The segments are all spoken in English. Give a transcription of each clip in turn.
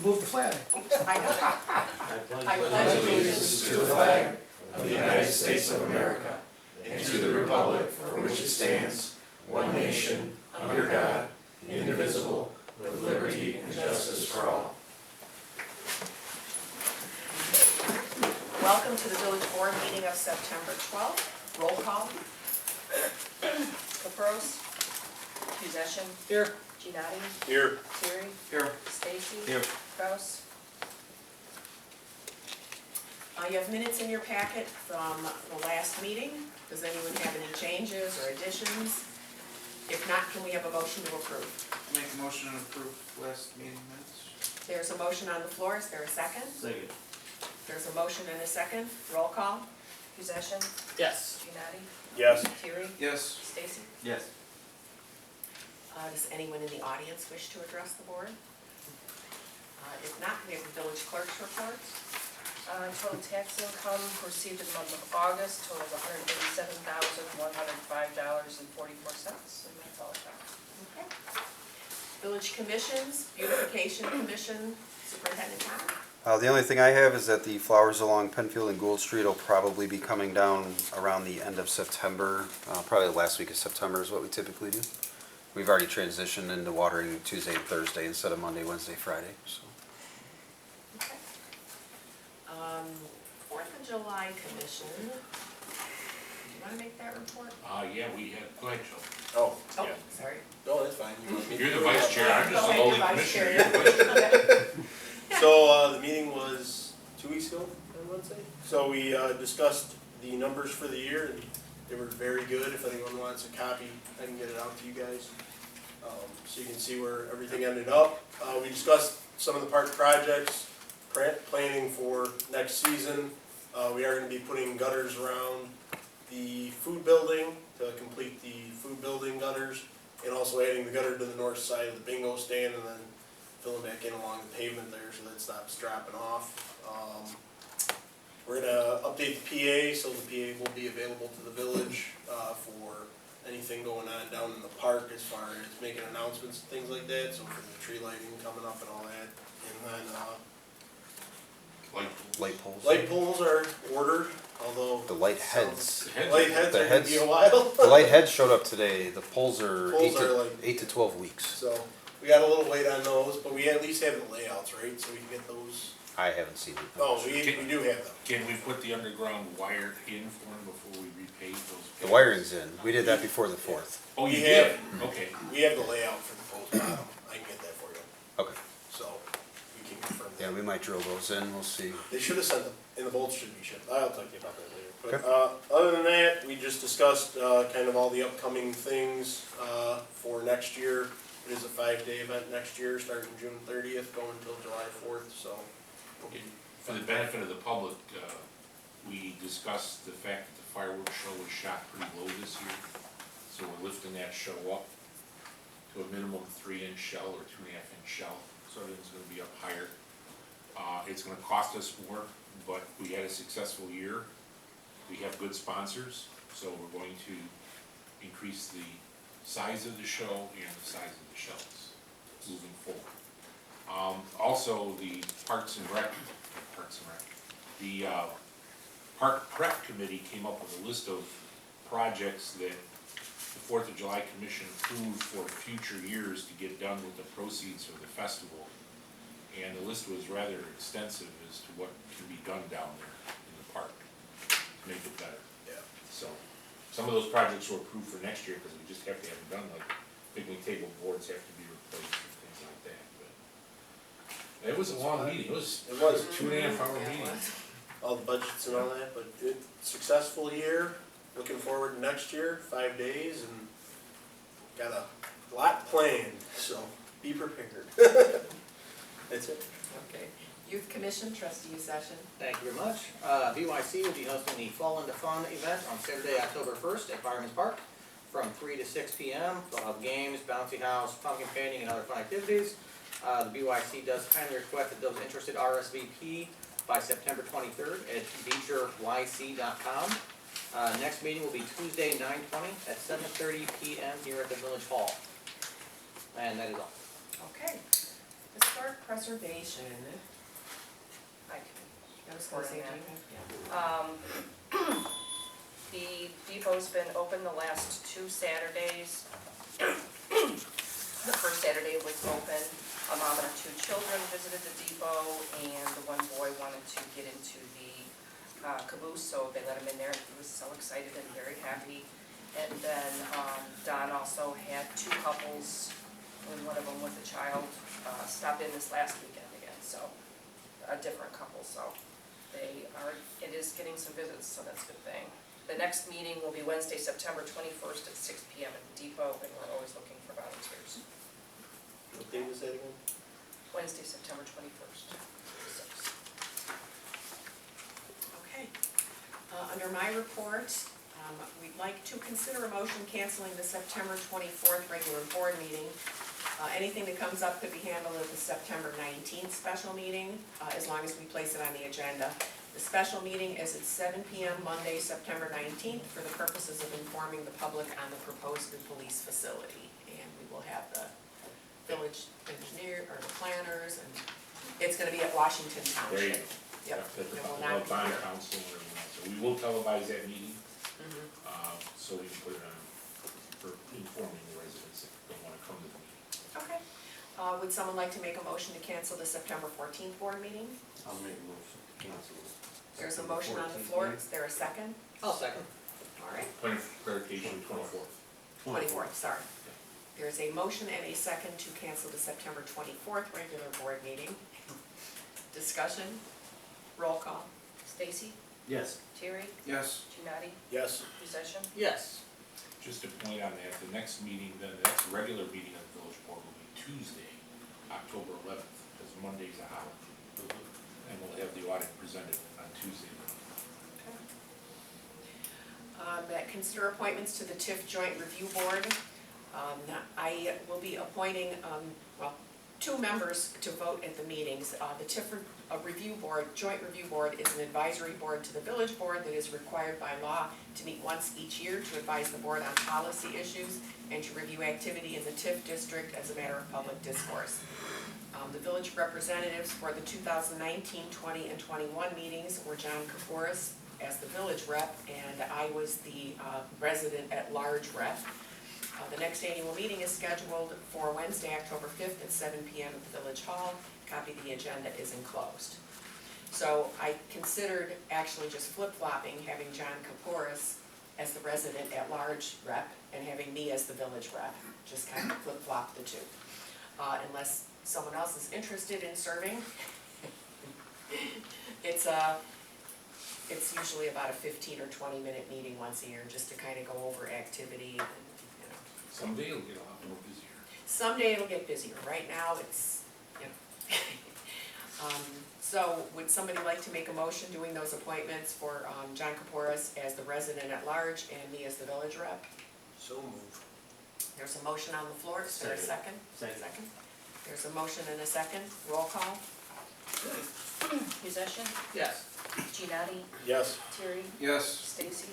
move the flag. I pledge allegiance to the flag of the United States of America and to the republic for which it stands, one nation, under God, indivisible, with liberty and justice for all. Welcome to the village board meeting of September 12th. Roll call. Capros. Possession. Here. Giannotti. Here. Terry. Here. Stacy. Here. Kraus. You have minutes in your packet from the last meeting. Does anyone have any changes or additions? If not, can we have a motion to approve? Make a motion to approve last meeting minutes. There's a motion on the floor. Is there a second? Second. There's a motion and a second. Roll call. Possession. Yes. Giannotti. Yes. Terry. Yes. Stacy. Yes. Does anyone in the audience wish to address the board? If not, we have the village clerk's report. Total tax income received in the month of August totals $187,105.44, and that's all I got. Okay. Village commissions, beautification commission, Superintendent Connor. The only thing I have is that the flowers along Penfield and Gould Street will probably be coming down around the end of September. Probably the last week of September is what we typically do. We've already transitioned into watering Tuesday and Thursday instead of Monday, Wednesday, Friday. So. Okay. 4th of July commission. Do you want to make that report? Yeah, we had, go ahead, Joe. Oh, Oh, Yeah. sorry. no, that's fine. You're the vice chair, I'm just Go a ahead, lowly you're vice commissioner. chair. You're the vice chair. So, the meeting was 2 weeks ago, on Wednesday. So we discussed the numbers for the year, and they were very good. If anyone wants a copy, I can get it out to you guys. So you can see where everything ended up. We discussed some of the park projects, planning for next season. We are going to be putting gutters around the food building to complete the food building gutters, and also adding the gutter to the north side of the bingo stand, and then filling back in along the pavement there so that it stops dropping off. We're going to update the PA, so the PA will be available to the village for anything going on down in the park as far as making announcements and things like that, so for the tree lighting coming up and all that. And then Light poles. light poles are ordered, although The light heads. The heads- light heads The are going to be a heads- while. The light heads showed up today. The poles are, Poles are like- 8 to 12 weeks. So we got a little wait on those, but we at least have the layouts, right? So we can get those. I haven't seen it. Oh, we do have them. Can we put the underground wire in for them before we repave those? The wiring's in. We did that before the 4th. Oh, you We did? have- Okay. We have the layout for the post bottom. I can get that for you. Okay. So we can confirm that. Yeah, we might drill those in. We'll see. They should have sent them, and the bolts should be shipped. I'll talk to you about that later. But Okay. other than that, we just discussed kind of all the upcoming things for next year. It is a 5-day event next year, starting June 30th, going until July 4th. So Okay. For the benefit of the public, we discussed the fact that the fireworks show was shot pretty low this year. So we're lifting that show up to a minimum 3-inch shell or 2.5-inch shell. So everything's gonna be up higher. It's gonna cost us more, but we had a successful year. We have good sponsors, so we're going to increase the size of the show and the size of the shells moving forward. Also, the Parks and Rec, the Park Prep Committee came up with a list of projects that the 4th of July Commission approved for future years to get done with the proceeds of the festival. And the list was rather extensive as to what can be done down there in the park to make it better. yeah. So, some of those projects were approved for next year because we just have to have them done, like picnic table boards have to be replaced and things like that, but. It was a long meeting, it was It was. 2.5 hour Yeah, it meeting. was. All the budgets and all that, but successful year. Looking forward to next year, 5 days, and got a lot planned, so be prepared. That's it. Okay. Youth commission, trustee session. Thank you very much. BYC will be hosting the Fall into Fun event on Saturday, October 1st at Fireman's Park from 3 to 6 p.m. They'll have games, bouncy house, pumpkin painting, and other fun activities. The BYC does kindly request that those interested RSVP by September 23rd at beecheryc.com. Next meeting will be Tuesday, 9/20 at 7:30 p.m. here at the Village Hall. And that is all. Okay. Historic preservation. I I was gonna say, do Supporting you have- yeah. The depot's been open the last 2 Saturdays. The first Saturday was open. A mom and her 2 children visited the depot, and the one boy wanted to get into the caboose, so they let him in there. He was so excited and very happy. And then Don also had 2 couples, and one of them with a child, stop in this last weekend again, so a different couple, so it is getting some visits, so that's a good thing. The next meeting will be Wednesday, September 21st at 6 PM at the depot, and we're always looking for volunteers. What day was that again? Wednesday, September 21st. Okay. Under my report, we'd like to consider a motion canceling the September 24th regular board meeting. Anything that comes up could be handled at the September 19th special meeting, as long as we place it on the agenda. The special meeting is at 7 PM Monday, September 19th, for the purposes of informing the public on the proposed new police facility. And we will have the village engineer, or the planners, and it's gonna be at Washington There you Township. go. Yep, At the it will not be bond here. council or everyone. So we will televise that meeting, Mhm. so we can put it on for informing the residents if they wanna come to the meeting. Okay. Would someone like to make a motion to cancel the September 14th board meeting? I'll make a motion to cancel. There's a motion on the floor, is there a second? I'll second. All right, Point of clarification, 24th. 24th, sorry. There's a motion and a second to cancel the September 24th regular board meeting. Discussion, roll call. Stacy, Yes. Terry, Yes. Genati, Yes. Musician. Yes. Just a point on that, the next meeting, then the next regular meeting of the village board will be Tuesday, October 11th, because Monday's a holiday. And we'll have the audit presented on Tuesday. That consider appointments to the TIF Joint Review Board. I will be appointing, 2 members to vote at the meetings. The TIF Review Board, Joint Review Board, is an advisory board to the village board that is required by law to meet once each year to advise the board on policy issues and to review activity in the TIF district as a matter of public discourse. The village representatives for the 2019, 20, and 21 meetings were John Kaporis as the village rep, and I was the resident at large rep. The next annual meeting is scheduled for Wednesday, October 5th at 7 PM at the Village Hall. Copy of the agenda is enclosed. So I considered actually just flip-flopping, having John Kaporis as the resident at large rep and having me as the village rep, just kind of flip-flop the 2. Unless someone else is interested in serving. It's usually about a 15 or 20-minute meeting once a year, just to kind of go over activity and, you know. Someday it'll get a lot more busier. Someday it'll get busier, right now it's, you know. So would somebody like to make a motion doing those appointments for John Kaporis as the resident at large and me as the village rep? So moved. There's a motion on the floor, is there a second? Second. There's a motion and a second, roll call. Musician, Yes. Genati, Yes. Terry, Yes. Stacy.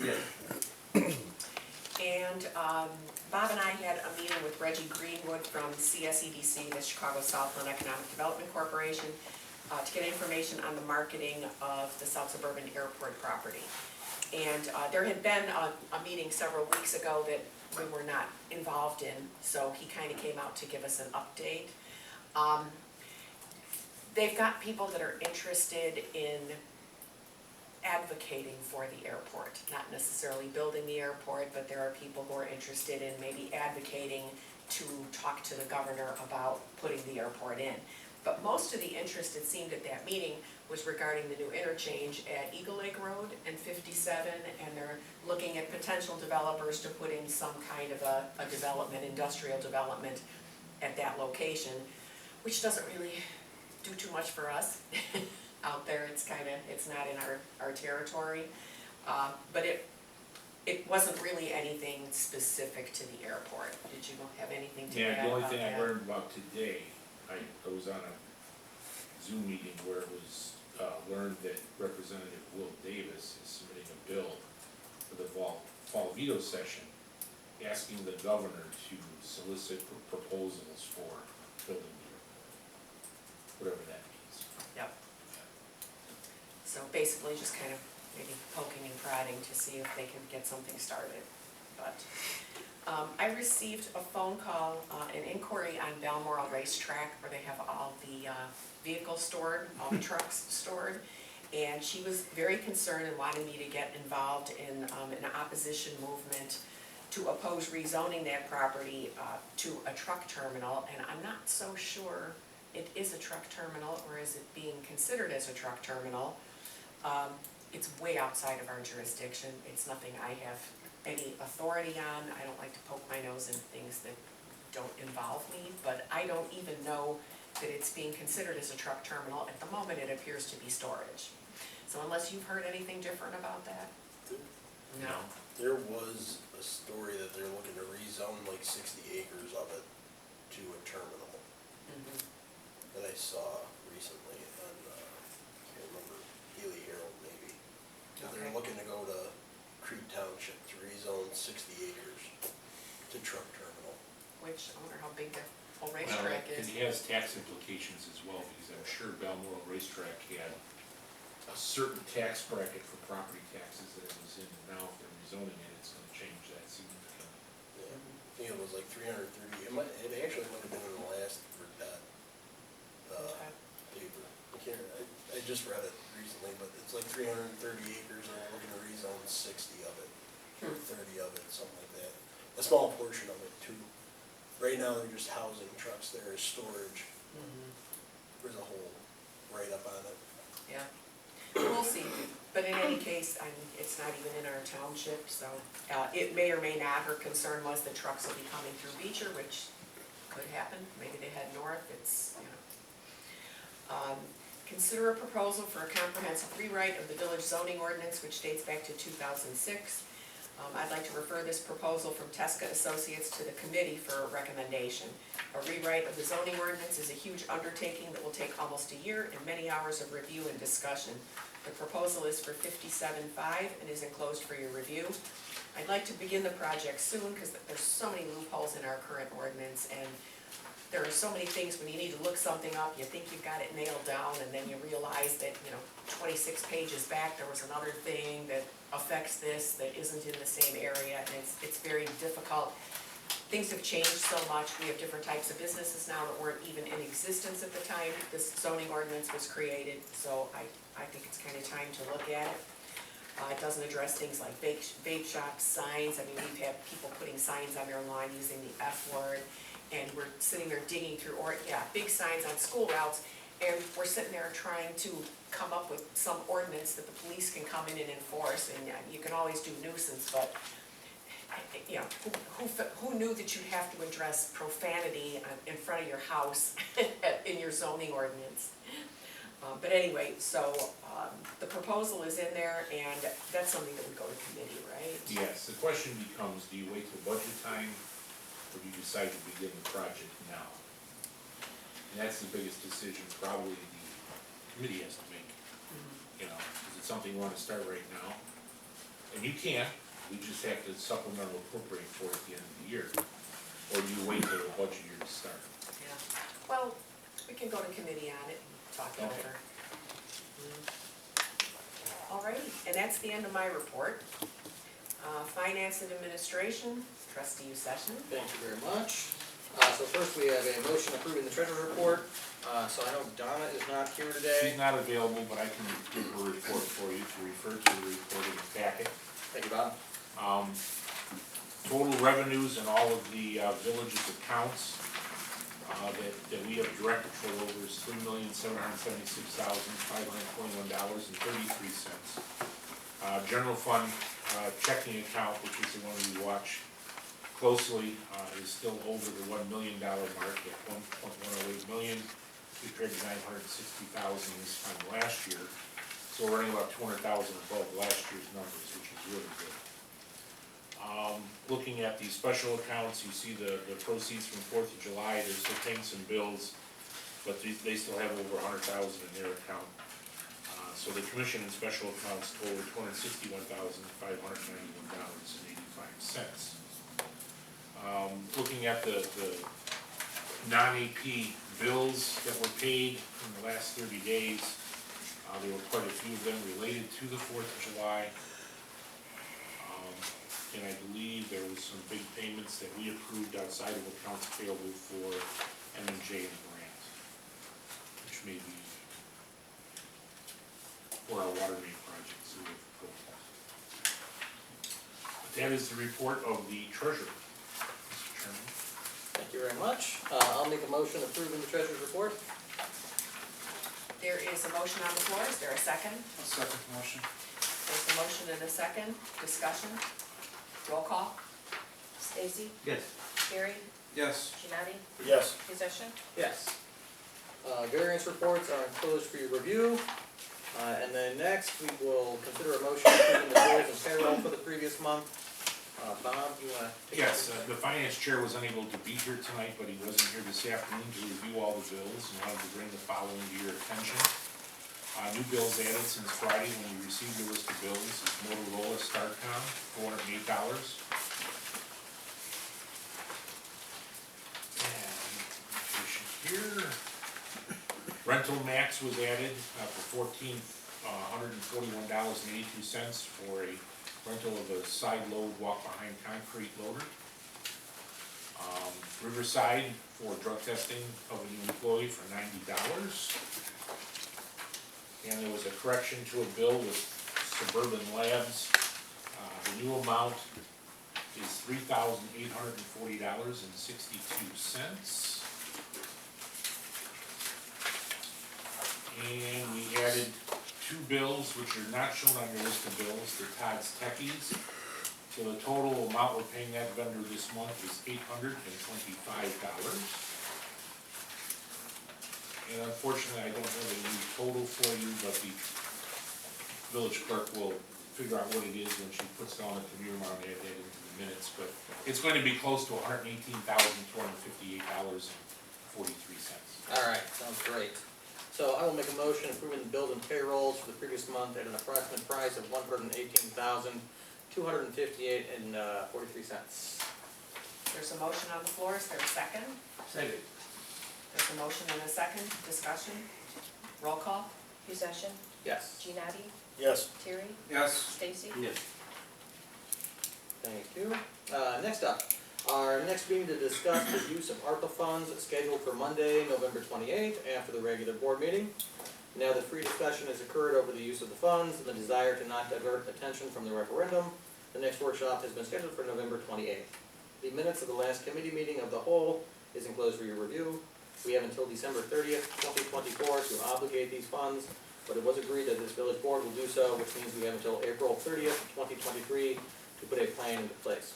And Bob and I had a meeting with Reggie Greenwood from CSEDC, the Chicago Southland Economic Development Corporation, to get information on the marketing of the South Suburban Airport property. And there had been a meeting several weeks ago that we were not involved in, so he kind of came out to give us an update. They've got people that are interested in advocating for the airport, not necessarily building the airport, but there are people who are interested in maybe advocating to talk to the governor about putting the airport in. But most of the interest, it seemed at that meeting, was regarding the new interchange at Eagle Lake Road and 57, and they're looking at potential developers to put in some kind of a development, industrial development at that location, which doesn't really do too much for us. Out there, it's not in our territory, but it wasn't really anything specific to the airport. Did you have anything to add Yeah, the only about thing I that? learned about today, I was on a Zoom meeting where it was, learned that Representative Will Davis is submitting a bill for the fall veto session, asking the governor to solicit proposals for building the whatever that means. Yep. So basically just kind of maybe poking and prodding to see if they can get something started. But I received a phone call, an inquiry on Balmoral Racetrack where they have all the vehicles stored, all the trucks stored. And she was very concerned and wanted me to get involved in an opposition movement to oppose rezoning that property to a truck terminal. And I'm not so sure it is a truck terminal, or is it being considered as a truck terminal? It's way outside of our jurisdiction. It's nothing I have any authority on. I don't like to poke my nose in things that don't involve me, but I don't even know that it's being considered as a truck terminal. At the moment, it appears to be storage. So unless you've heard anything different about that? No. There was a story that they're looking to rezone like 60 acres of it to a terminal Mhm. that I saw recently on, I can't remember, Daily Herald maybe. But they're Okay. looking to go to Creed Township to rezone 60 acres to truck terminal. Which, I wonder how big the whole Well, racetrack is. it has tax implications as well, because I'm sure Balmoral Racetrack had a certain tax bracket for property taxes that it was in, and now if they're rezoning it, it's gonna change that significantly. Yeah, I think it was like 330, it actually might have been in the last Okay. paper. I just read it recently, but it's like 330 acres and they're looking to rezone 60 of it, or 30 of it, something like that. A small portion of it too. Right now, they're just housing trucks there as storage. Mhm. There's a whole write-up on it. Yeah, we'll see, but in any case, it's not even in our township, so, it may or may not, her concern was the trucks will be coming through Beecher, which could happen, maybe they head north, it's, you know. Consider a proposal for a comprehensive rewrite of the village zoning ordinance, which dates back to 2006. I'd like to refer this proposal from Tesca Associates to the committee for a recommendation. A rewrite of the zoning ordinance is a huge undertaking that will take almost a year and many hours of review and discussion. The proposal is for $57,500 and is enclosed for your review. I'd like to begin the project soon because there's so many loopholes in our current ordinance, and there are so many things when you need to look something up, you think you've got it nailed down, and then you realize that, 26 pages back, there was another thing that affects this that isn't in the same area, and it's very difficult. Things have changed so much. We have different types of businesses now that weren't even in existence at the time this zoning ordinance was created, so I think it's kind of time to look at it. It doesn't address things like vape shops, signs. I mean, we've had people putting signs on their lawn using the F word, and we're sitting there digging through, big signs on school routes, and we're sitting there trying to come up with some ordinance that the police can come in and enforce, and you can always do nuisance, but, who knew that you'd have to address profanity in front of your house in your zoning ordinance? But anyway, so the proposal is in there, and that's something that would go to committee, right? Yes, the question becomes, do you wait till budget time, or do you decide to begin the project now? And that's the biggest decision probably the committee has to make. Is it something you want to start right now? And you can't, we just have to supplemental appropriate for it at the end of the year. Or do you wait till the budget year to start? Yeah, well, we can go to committee on it and talk it Okay. over. Alrighty, and that's the end of my report. Finance and Administration, Trustee Session. Thank you very much. So first we have a motion approving the treasurer report. So I know Donna is not here today. She's not available, but I can give her a report for you to refer to the report in the packet. Thank you, Bob. Total revenues in all of the village's accounts that we have direct control over is $3,776,521.33. General fund checking account, which is the one we watch closely, is still over the $1 million mark at $1.108 million. We traded $960,000 this time last year, so we're running about $200,000 above last year's numbers, which is really good. Looking at the special accounts, you see the proceeds from 4th of July, they're still paying some bills, but they still have over $100,000 in their account. So the commission and special accounts total $261,591.85. Looking at the non-AP bills that were paid in the last 30 days. There were quite a few of them related to the 4th of July. And I believe there was some big payments that we approved outside of accounts payable for M&J and grant, which may be for our water main project, so we have proposals. But that is the report of the treasurer, Mr. Chairman. Thank you very much. I'll make a motion approving the treasurer's report. There is a motion on the floor, is there a second? I'll second the motion. There's a motion and a second, discussion, roll call. Stacy, Yes. Terry, Yes. Genati, Yes. Possession. Yes. Variance reports are enclosed for your review. And then next, we will consider a motion approving the bills and payroll for the previous month. Bob, you wanna? Yes, the finance chair was unable to be here tonight, but he wasn't here this afternoon to review all the bills and wanted to bring the following to your attention. New bills added since Friday when we received the list of bills is Motorola StarCom, $408. And here, Rental Max was added for $1,441.82 for a rental of a side load walk-behind concrete loader. Riverside for drug testing of a new employee for $90. And there was a correction to a bill with Suburban Labs. The new amount is $3,840.62. And we added 2 bills which are not shown on your list of bills, the Todd's Techies. So the total amount we're paying that vendor this month is $825. And unfortunately, I don't have a new total for you, but the village clerk will figure out what it is when she puts it on the computer and add that into the minutes. But it's going to be close to $118,258.43. All right, sounds great. So I will make a motion approving the bills and payrolls for the previous month at an approximate price of $118,258.43. There's a motion on the floor, is there a second? Second. There's a motion and a second, discussion, roll call. Possession. Yes. Genati, Yes. Terry, Yes. Stacy. Yes. Thank you. Next up, our next meeting to discuss the use of ARPA funds scheduled for Monday, November 28th, after the regular board meeting. Now that free discussion has occurred over the use of the funds and the desire to not divert attention from the referendum, the next workshop has been scheduled for November 28th. The minutes of the last committee meeting of the whole is enclosed for your review. We have until December 30th, 2024 to obligate these funds, but it was agreed that this village board will do so, which means we have until April 30th, 2023 to put a plan into place.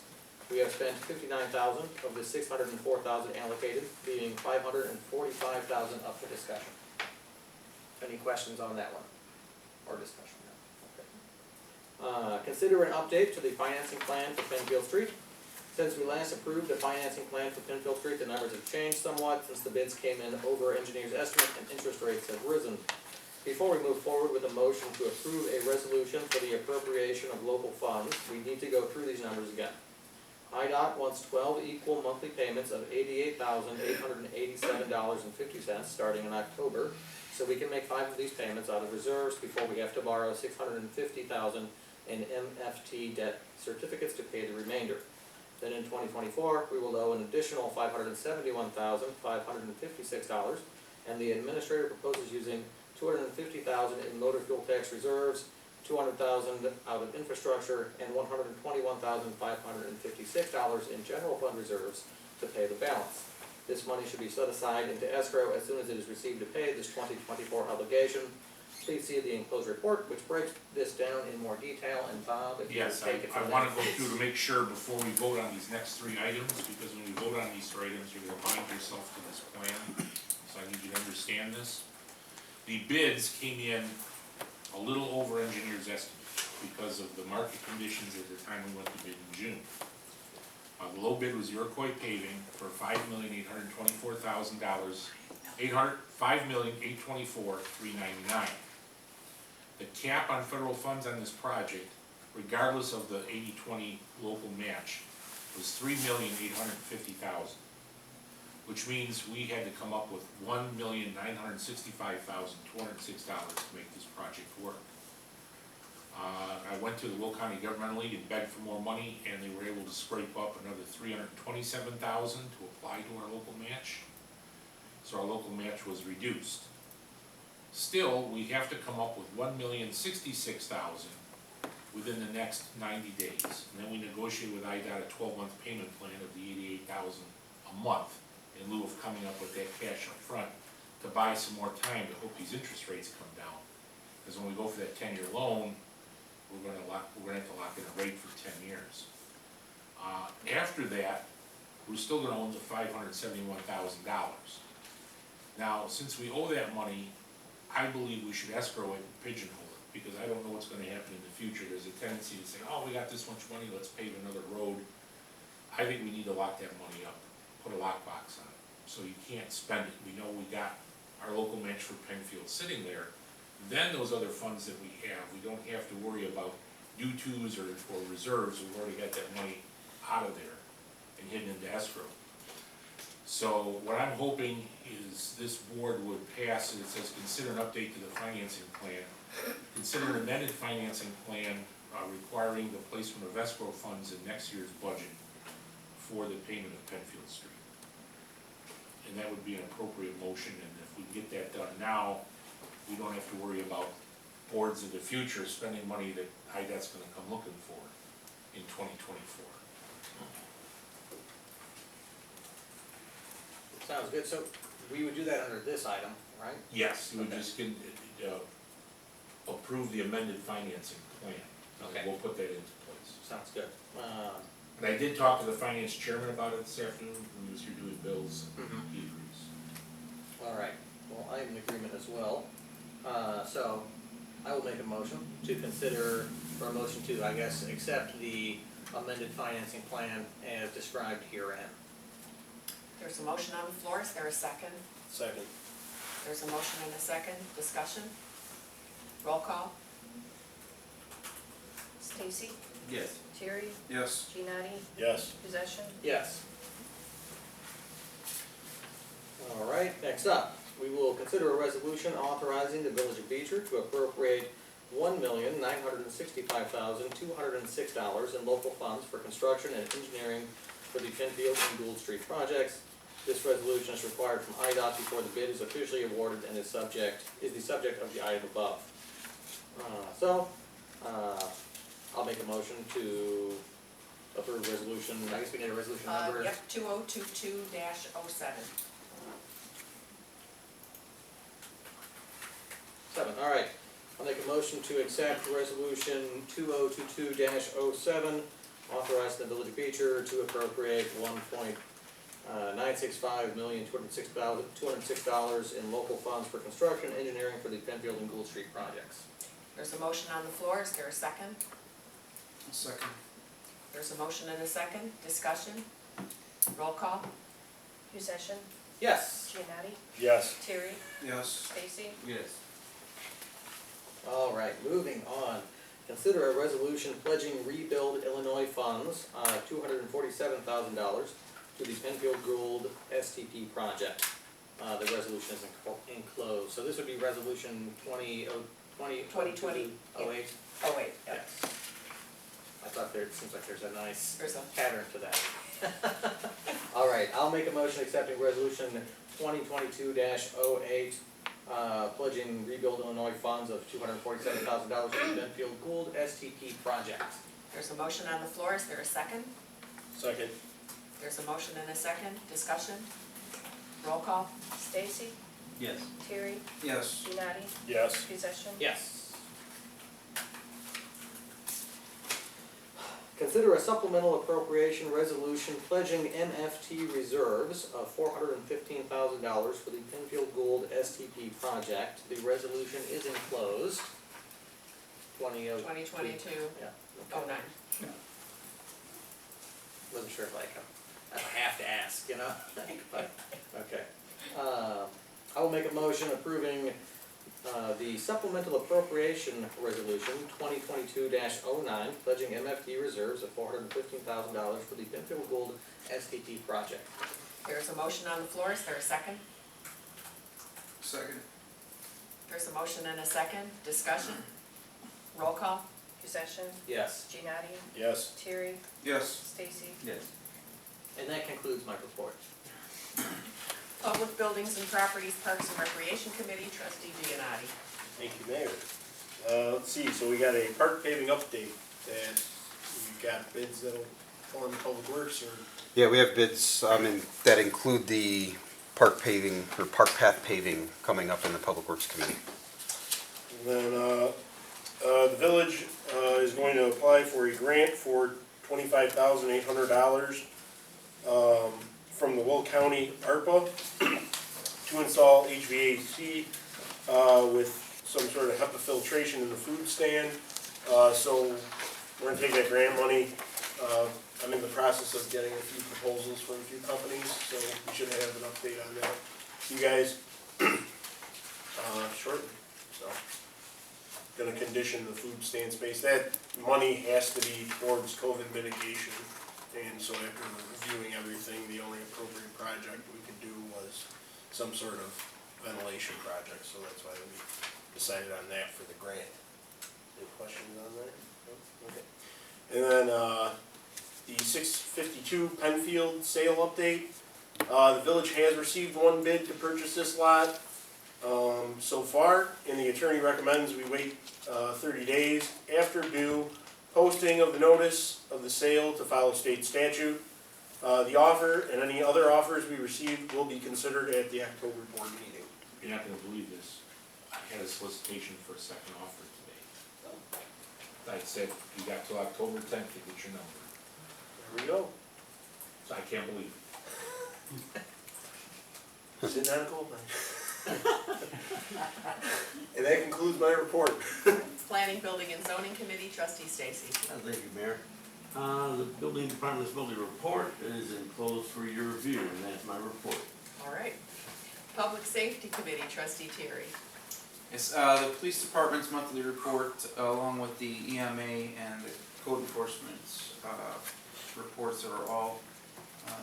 We have spent $59,000 of the $604,000 allocated, leaving $545,000 up for discussion. Any questions on that one? Or discussion? Okay. Consider an update to the financing plan for Penfield Street. Since we last approved the financing plan for Penfield Street, the numbers have changed somewhat since the bids came in over engineer's estimate and interest rates have risen. Before we move forward with a motion to approve a resolution for the appropriation of local funds, we need to go through these numbers again. IDOT wants 12 equal monthly payments of $88,887.50 starting in October, so we can make 5 of these payments out of reserves before we have to borrow $650,000 in MFT debt certificates to pay the remainder. Then in 2024, we will owe an additional $571,556, and the administrator proposes using $250,000 in motor fuel tax reserves, $200,000 out of infrastructure, and $121,556 in general fund reserves to pay the balance. This money should be set aside into escrow as soon as it is received to pay this 2024 obligation. Please see the enclosed report, which breaks this down in more detail, and Bob, if you would Yes, take it I from want there. to go through to make sure before we vote on these next 3 items, because when you vote on these 3 items, you're going to bind yourself to this plan, so I need you to understand this. The bids came in a little over engineer's estimate because of the market conditions at the time we went to bid in June. The low bid was Iroquois Paving for $5,824,000, $5,824,399. The cap on federal funds on this project, regardless of the 80-20 local match, was $3,850,000. which means we had to come up with $1,965,206 to make this project work. I went to the Will County Governmental League and begged for more money, and they were able to scrape up another $327,000 to apply to our local match. So our local match was reduced. Still, we have to come up with $1,066,000 within the next 90 days. And then we negotiated with IDOT a 12-month payment plan of the $88,000 a month in lieu of coming up with that cash up front to buy some more time to hope these interest rates come down. Because when we go for that 10-year loan, we're gonna have to lock in a rate for 10 years. After that, we're still gonna own the $571,000. Now, since we owe that money, I believe we should escrow it and pigeonhole it, because I don't know what's gonna happen in the future. There's a tendency to say, oh, we got this much money, let's pave another road. I think we need to lock that money up, put a lockbox on it, so you can't spend it. We know we got our local match for Penfield sitting there. Then those other funds that we have, we don't have to worry about due tos or reserves. We've already got that money out of there and hidden into escrow. So what I'm hoping is this board would pass, and it says consider an update to the financing plan. Consider an amended financing plan requiring the placement of escrow funds in next year's budget for the payment of Penfield Street. And that would be an appropriate motion, and if we get that done now, we don't have to worry about boards of the future spending money that IDOT's gonna come looking for in 2024. Sounds good, so we would do that under this item, right? Yes, you would Okay. just approve the amended financing plan. Okay. We'll put that into place. Sounds good. And I did talk to the finance chairman about it this afternoon, when he was here doing bills, and he agrees. All right, well, I am in agreement as well. So I will make a motion to consider, or a motion to, I guess, accept the amended financing plan as described herein. There's a motion on the floor, is there a second? Second. There's a motion and a second, discussion? Roll call? Stacy, Yes. Terry, Yes. Giannotti, Yes. Possession, Yes. All right, next up, we will consider a resolution authorizing the Village of Beecher to appropriate $1,965,206 in local funds for construction and engineering for the Penfield and Gould Street projects. This resolution is required from IDOT before the bid is officially awarded and is the subject of the item above. I'll make a motion to approve resolution, I guess we need a resolution number. Yep, 2022-07. 7, all right. I'll make a motion to accept resolution 2022-07, authorizing the Village of Beecher to appropriate $1,965,206 in local funds for construction and engineering for the Penfield and Gould Street projects. There's a motion on the floor, is there a second? Second. There's a motion and a second, discussion? Roll call? Possession, Yes. Giannotti, Yes. Terry, Yes. Stacy, Yes. All right, moving on. Consider a resolution pledging Rebuild Illinois funds, $247,000 to the Penfield Gould STP project. The resolution is enclosed. So this would be resolution 2020-08? Oh, wait, yep, Yes. I thought it seems like there's a nice there's a, pattern to that. All right, I'll make a motion accepting resolution 2022-08, pledging Rebuild Illinois funds of $247,000 to the Penfield Gould STP project. there's a motion on the floor, is there a second? Second. There's a motion and a second, discussion? Roll call? Stacy, Yes. Terry, Yes. Giannotti, Yes. Possession, Yes. Consider a supplemental appropriation resolution pledging MFT reserves of $415,000 for the Penfield Gould STP project. The resolution is enclosed. 2022, Yeah. 09. Wasn't sure if I have to ask, you know? But, okay. I will make a motion approving the supplemental appropriation resolution 2022-09, pledging MFT reserves of $415,000 for the Penfield Gould STP project. There's a motion on the floor, is there a second? Second. There's a motion and a second, discussion? Roll call? Possession, Yes. Giannotti, Yes. Terry, Yes. Stacy. Yes. And that concludes my report. Public Buildings and Properties, Parks and Recreation Committee, trustee Giannotti. Thank you, Mayor. Let's see, so we got a park paving update that we've got bids that'll fall in Public Works or, Yeah, we have bids, that include the park paving, or park path paving coming up in the Public Works Committee. and then, the village, is going to apply for a grant for $25,800, from the Will County ARPA to install HVAC, with some sort of HEPA filtration in the food stand. So we're gonna take that grant money. I'm in the process of getting a few proposals from a few companies, so we should have an update on that. You guys, shortly, so. Gonna condition the food stand space. That money has to be towards COVID mitigation. And so after reviewing everything, the only appropriate project we could do was some sort of ventilation project, so that's why we decided on that for the grant. Any questions on that? No? Okay. And then, the 652 Penfield sale update. The village has received one bid to purchase this lot, so far, and the attorney recommends we wait, 30 days after due posting of the notice of the sale to follow state statute. The offer and any other offers we receive will be considered at the October board meeting. You're not gonna believe this. I had a solicitation for a second offer today. I said, you got till October 10th to get your number. There we go. So I can't believe it. Sitting on a gold mine. And that concludes my report. Planning, Building and Zoning Committee, trustee Stacy. Thank you, Mayor. The building department's building report is enclosed for your review, and that's my report. All right. Public Safety Committee, trustee Terry. Yes, the police department's monthly report, along with the EMA and the code enforcement's, reports are all,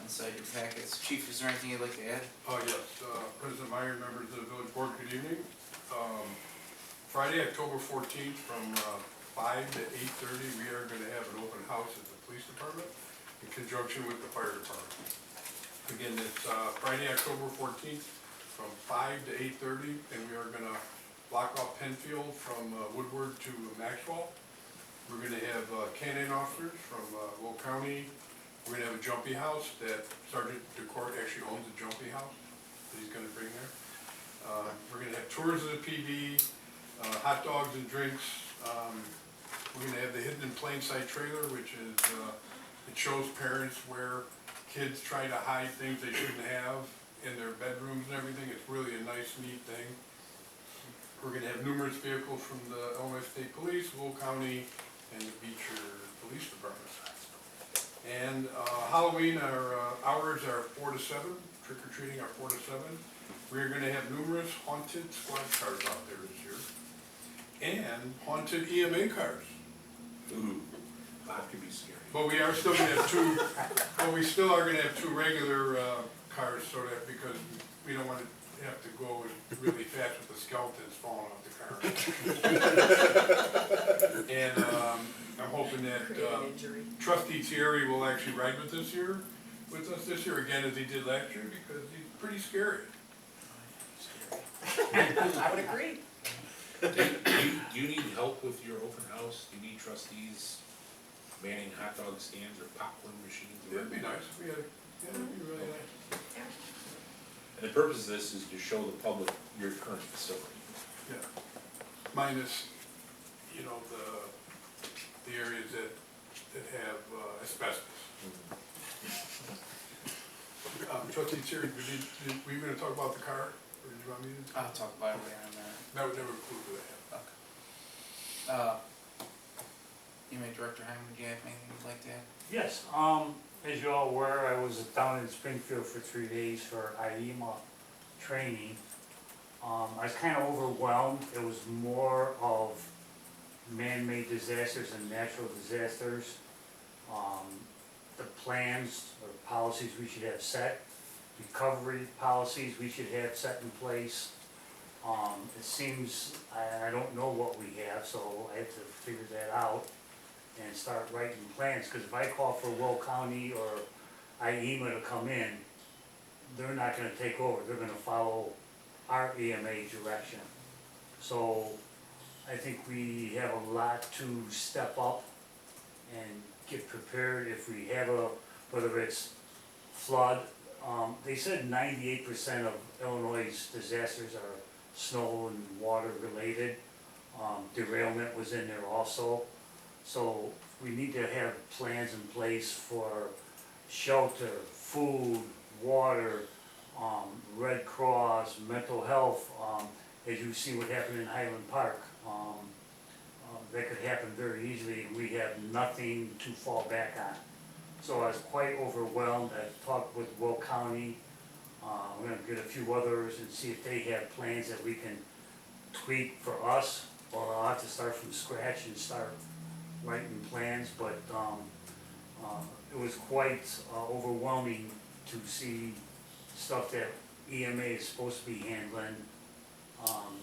inside your packets. Chief, is there anything you'd like to add? Yes, President Meyer, members of the village board, good evening. Friday, October 14th, from 5 to 8:30, we are going to have an open house at the police department in conjunction with the fire department. Again, it's Friday, October 14th, from 5 to 8:30, and we are going to block off Penfield from Woodward to Maxwell. We're going to have canine officers from Will County. We're going to have a jumpy house that Sergeant DeCourt actually owns a jumpy house that he's going to bring there. We're going to have tours of the PD, hot dogs and drinks. We're going to have the Hidden in Plain Sight trailer, which is, it shows parents where kids try to hide things they shouldn't have in their bedrooms and everything. It's really a nice, neat thing. We're going to have numerous vehicles from the Illinois State Police, Will County, and the Beecher Police Department. And Halloween, our hours are 4 to 7, trick-or-treating are 4 to 7. We're going to have numerous haunted squad cars out there this year, and haunted EMA cars. Ooh, that could be scary. But we are still going to have two, but we still are going to have two regular cars, so that, because we don't want to have to go really fast with the skeletons falling off the car. And I'm hoping that Create an injury. trustee Thierry will actually ride with us this year again as he did last year, because he's pretty scary. I would agree. Do you need help with your open house? Do you need trustees manning hot dog stands or popcorn machines? It'd be nice, it'd be really nice. And the purpose of this is to show the public your current facility. Yeah, minus, the areas that have asbestos. Trustee Thierry, were you gonna talk about the car, or did you want me to? I'll talk about it later in a minute. That would never include that. EMA Director Hyman, do you have anything you'd like to add? Yes, as you're all aware, I was down in Springfield for 3 days for IEMA training. I was kind of overwhelmed. It was more of man-made disasters and natural disasters. The plans or policies we should have set. recovery policies we should have set in place. It seems, I don't know what we have, so I have to figure that out and start writing plans, because if I call for Will County or IEMA to come in, they're not gonna take over, they're gonna follow our EMA direction. So I think we have a lot to step up and get prepared if we have whether it's flood. They said 98% of Illinois' disasters are snow and water related. Derailment was in there also. So we need to have plans in place for shelter, food, water, Red Cross, mental health. As you see what happened in Highland Park, that could happen very easily, and we have nothing to fall back on. So I was quite overwhelmed. I talked with Will County. We're gonna get a few others and see if they have plans that we can tweak for us, or I'll have to start from scratch and start writing plans, but it was quite overwhelming to see stuff that EMA is supposed to be handling,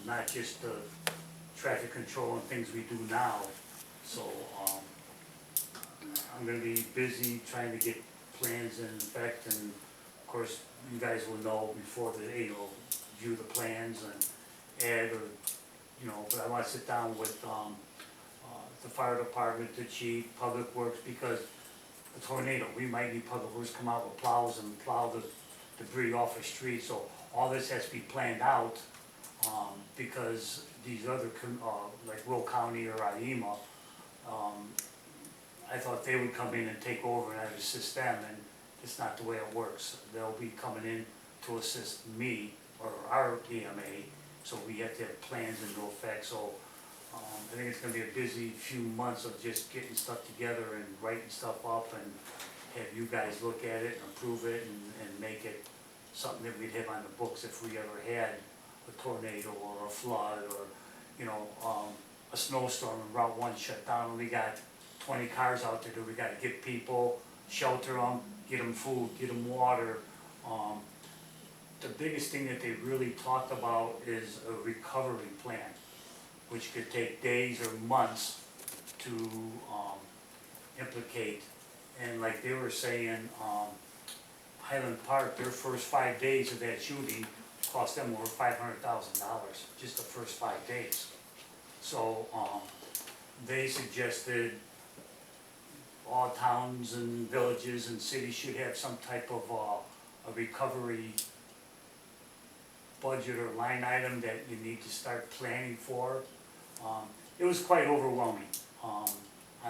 not just the traffic control and things we do now. So I'm gonna be busy trying to get plans in effect, and of course, you guys will know before view the plans and add, or, but I wanna sit down with the fire department, the chief, public works, because the tornado, we might need public works come out with plows and plow the debris off the street, so all this has to be planned out, because these other, like Will County or IEMA, I thought they would come in and take over and I'd assist them, and it's not the way it works. They'll be coming in to assist me or our EMA, so we have to have plans into effect. So I think it's gonna be a busy few months of just getting stuff together and writing stuff up, and have you guys look at it and approve it and make it something that we'd have on the books if we ever had a tornado or a flood, or a snowstorm and Route 1 shut down and we got 20 cars out there. We gotta get people, shelter them, get them food, get them water. The biggest thing that they really talked about is a recovery plan, which could take days or months to implicate. And like they were saying, Highland Park, their first 5 days of that shooting cost them over $500,000, just the first 5 days. So they suggested all towns and villages and cities should have some type of a recovery budget or line item that you need to start planning for. It was quite overwhelming on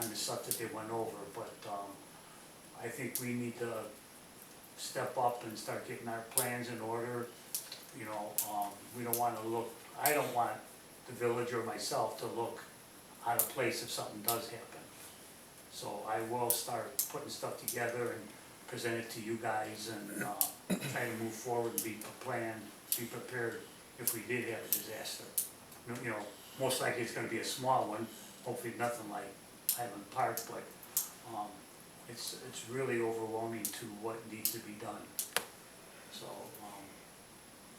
the stuff that they went over, but I think we need to step up and start getting our plans in order. We don't want to look, I don't want the village or myself to look out of place if something does happen. So I will start putting stuff together and present it to you guys, and try to move forward and be prepared if we did have a disaster. Most likely it's gonna be a small one, hopefully nothing like Highland Park, but it's really overwhelming to what needs to be done. So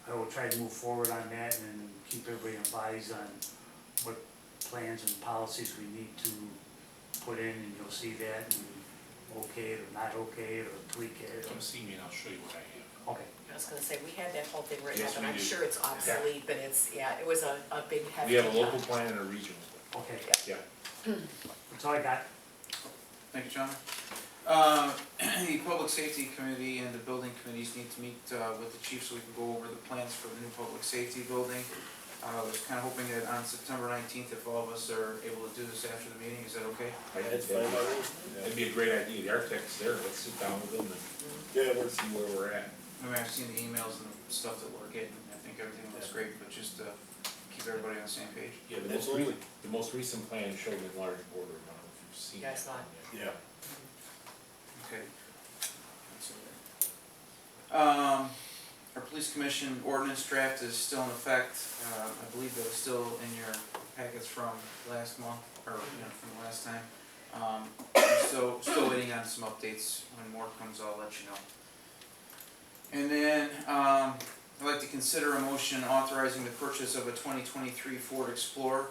I will try to move forward on that and keep everybody advised on what plans and policies we need to put in, and you'll see that, and okay it or not okay it, or tweak it. Come see me and I'll show you what I have. Okay. I was gonna say, we had that whole thing written Yes, up, and we I'm do. sure it's obsolete, but it's, it was a big hefty We have a job. local plan and a regional plan. Okay, Yeah. that's all I got. Thank you, John. The Public Safety Committee and the Building Committees need to meet with the chief so we can go over the plans for the new public safety building. I was kind of hoping that on September 19th, if all of us are able to do this after the meeting, is that okay? It's fine by me. That'd be a great idea. The architect's there. Let's sit down with them and Yeah, see where we're at. I mean, I've seen the emails and the stuff that we're getting, I think everything looks great, but just to keep everybody on the same page. Yeah, Absolutely. the most recent plan showed an enlarged border. I don't know if you've seen You guys that. saw it? Yeah. Okay. Our police commission ordinance draft is still in effect. I believe that was still in your packets from last month, or, from the last time. I'm still waiting on some updates. When more comes, I'll let you know. And then, I'd like to consider a motion authorizing the purchase of a 2023 Ford Explorer.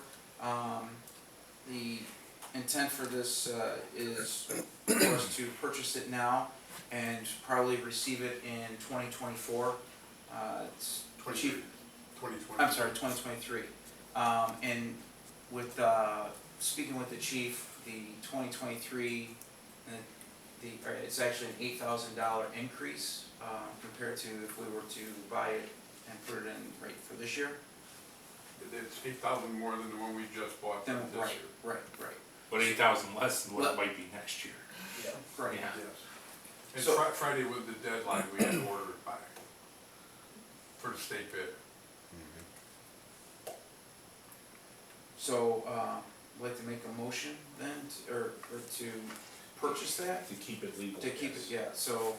The intent for this is for us to purchase it now and probably receive it in 2024. It's cheap. 2020. I'm sorry, 2023. And with, speaking with the chief, the 2023, it's actually an $8,000 increase compared to if we were to buy it and put it in right for this year. It's 8,000 more than the one we just bought this Right, year. right. But 8,000 less than what it might be next year. Yeah. Right. Yeah. Yes. And So- Friday was the deadline, we had to order it back for the state bid. So, I'd like to make a motion then, or to purchase that? To keep it legal. To keep it, yes. yeah, so,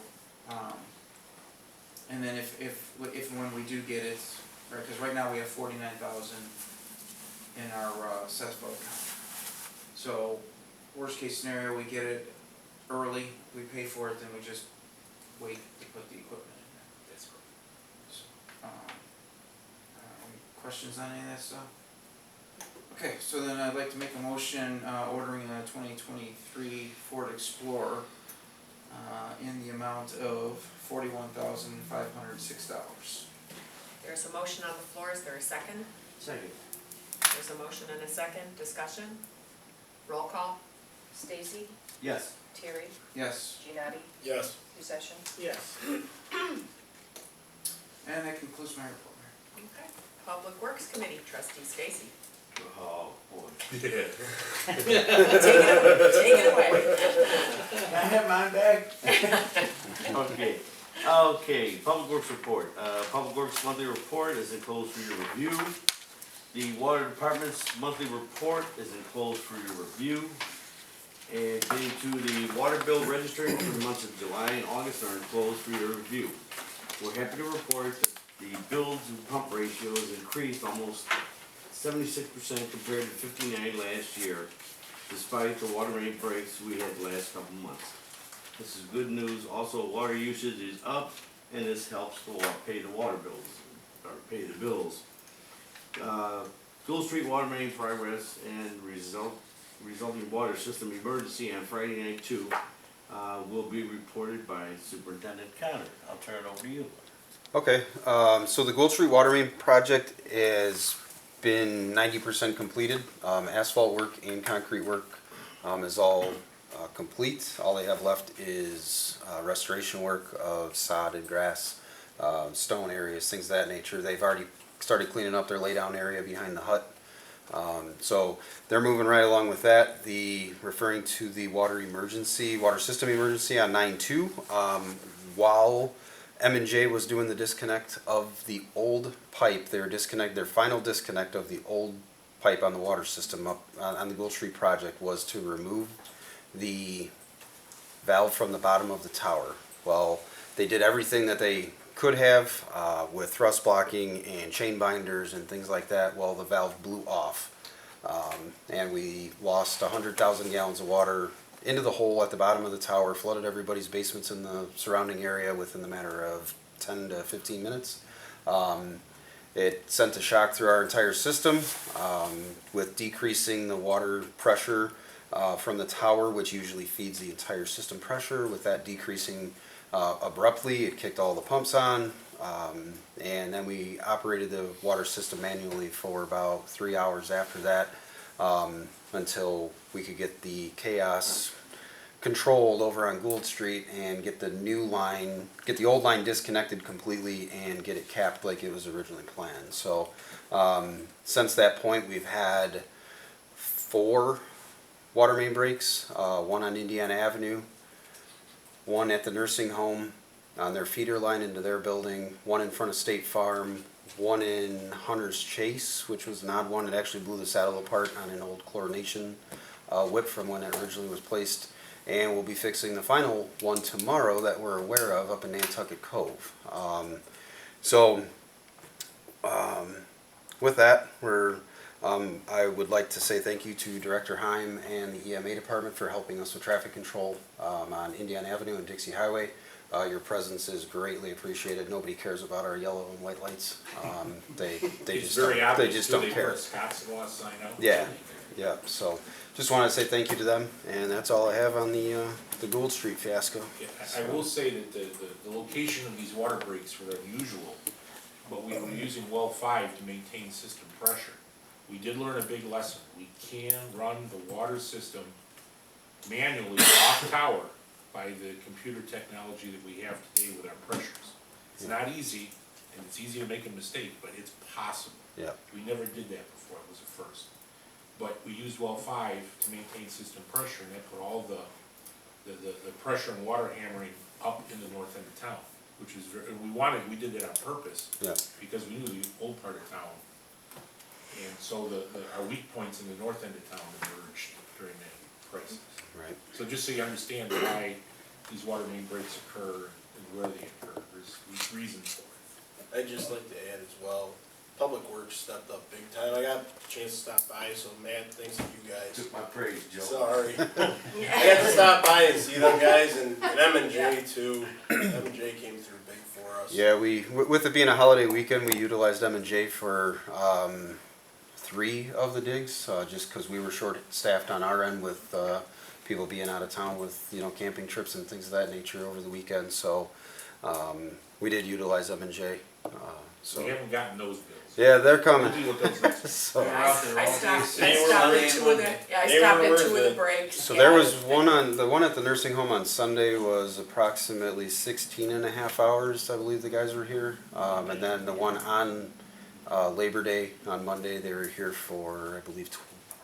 and then if and when we do get it, right, because right now we have 49,000 in our Sethville account. So, worst case scenario, we get it early, we pay for it, then we just wait to put the equipment in there. That's correct. So, any questions on any of that stuff? Okay, so then I'd like to make a motion ordering a 2023 Ford Explorer in the amount of $41,506. There's a motion on the floor, is there a second? Second. There's a motion and a second, discussion? Roll call? Stacy, Yes. Terry, Yes, Giannotti, Yes. Possession. Yes. and that concludes my report, Mayor. Okay. Public Works Committee, trustee Stacy. Oh, boy. Yeah. Take it away. Can I have mine back? Okay, Public Works report. Public Works monthly report is enclosed for your review. The Water Department's monthly report is enclosed for your review. And getting to the water bill registering for the months of July and August are enclosed for your review. We're happy to report that the bills and pump ratio has increased almost 76% compared to 59 last year, despite the water main breaks we had the last couple months. This is good news. Also, water usage is up, and this helps to pay the water bills, or pay the bills. Gould Street water main progress and resulting water system emergency on Friday night too will be reported by Superintendent Connor. I'll turn it over to you. Okay, so the Gould Street Water Main project has been 90% completed. Asphalt work and concrete work is all complete. All they have left is restoration work of sod and grass, stone areas, things of that nature. They've already started cleaning up their laydown area behind the hut. So they're moving right along with that. Referring to the water system emergency on 9/2, while M&J was doing the disconnect of the old pipe, their final disconnect of the old pipe on the water system up on the Gould Street project was to remove the valve from the bottom of the tower. Well, they did everything that they could have with thrust blocking and chain binders and things like that. Well, the valve blew off, and we lost 100,000 gallons of water into the hole at the bottom of the tower, flooded everybody's basements in the surrounding area within the matter of 10 to 15 minutes. It sent a shock through our entire system with decreasing the water pressure from the tower, which usually feeds the entire system pressure. With that decreasing abruptly, it kicked all the pumps on, and then we operated the water system manually for about 3 hours after that, until we could get the chaos controlled over on Gould Street and get the old line disconnected completely and get it capped like it was originally planned. So since that point, we've had 4 water main breaks, one on Indiana Avenue, one at the nursing home on their feeder line into their building, one in front of State Farm, one in Hunter's Chase, which was an odd one. It actually blew the saddle apart on an old chlorination whip from when it originally was placed. And we'll be fixing the final one tomorrow that we're aware of up in Nantucket Cove. With that, I would like to say thank you to Director Heim and the EMA department for helping us with traffic control on Indiana Avenue and Dixie Highway. Your presence is greatly appreciated. Nobody cares about our yellow and white lights. They It's just very don't, obvious they just too, don't they put care. a Scott's law sign out. Yeah, yeah, so just wanted to say thank you to them, and that's all I have on the Gould Street fiasco. Yeah, I will say that the location of these water breaks were unusual, but we were using well 5 to maintain system pressure. We did learn a big lesson. We can run the water system manually off tower by the computer technology that we have today with our pressures. It's not easy, and it's easy to make a mistake, but it's possible. Yeah, We never did that before, it was a first. But we used well 5 to maintain system pressure, and that put all the pressure and water hammering up in the north end of town, which was very, we did that on purpose, yeah, because we knew the old part of town. And so our weak points in the north end of town emerged during that crisis. right. So just so you understand why these water main breaks occur and where they occur, there's reasons for it. I'd just like to add as well, Public Works stepped up big time. I got a chance to stop by, so Matt, thanks to you guys. Took my praise, Joe. Sorry. I got to stop by and see them guys, and M&J too. M&J came through big for us. Yeah, with it being a holiday weekend, we utilized M&J for 3 of the digs, just because we were short-staffed on our end with people being out of town with, camping trips and things of that nature over the weekend, so we did utilize M&J. So We haven't gotten those bills. yeah, they're coming. We'll deal with those next week. So, They're out there I all stopped, day. I They were stopped Monday at and 2 of the, Monday. yeah, I They stopped were at worth 2 of the it. breaks. so yeah. there was the one at the nursing home on Sunday was approximately 16 and a half hours, I believe the guys were here. And then the one on Labor Day on Monday, they were here for, I believe,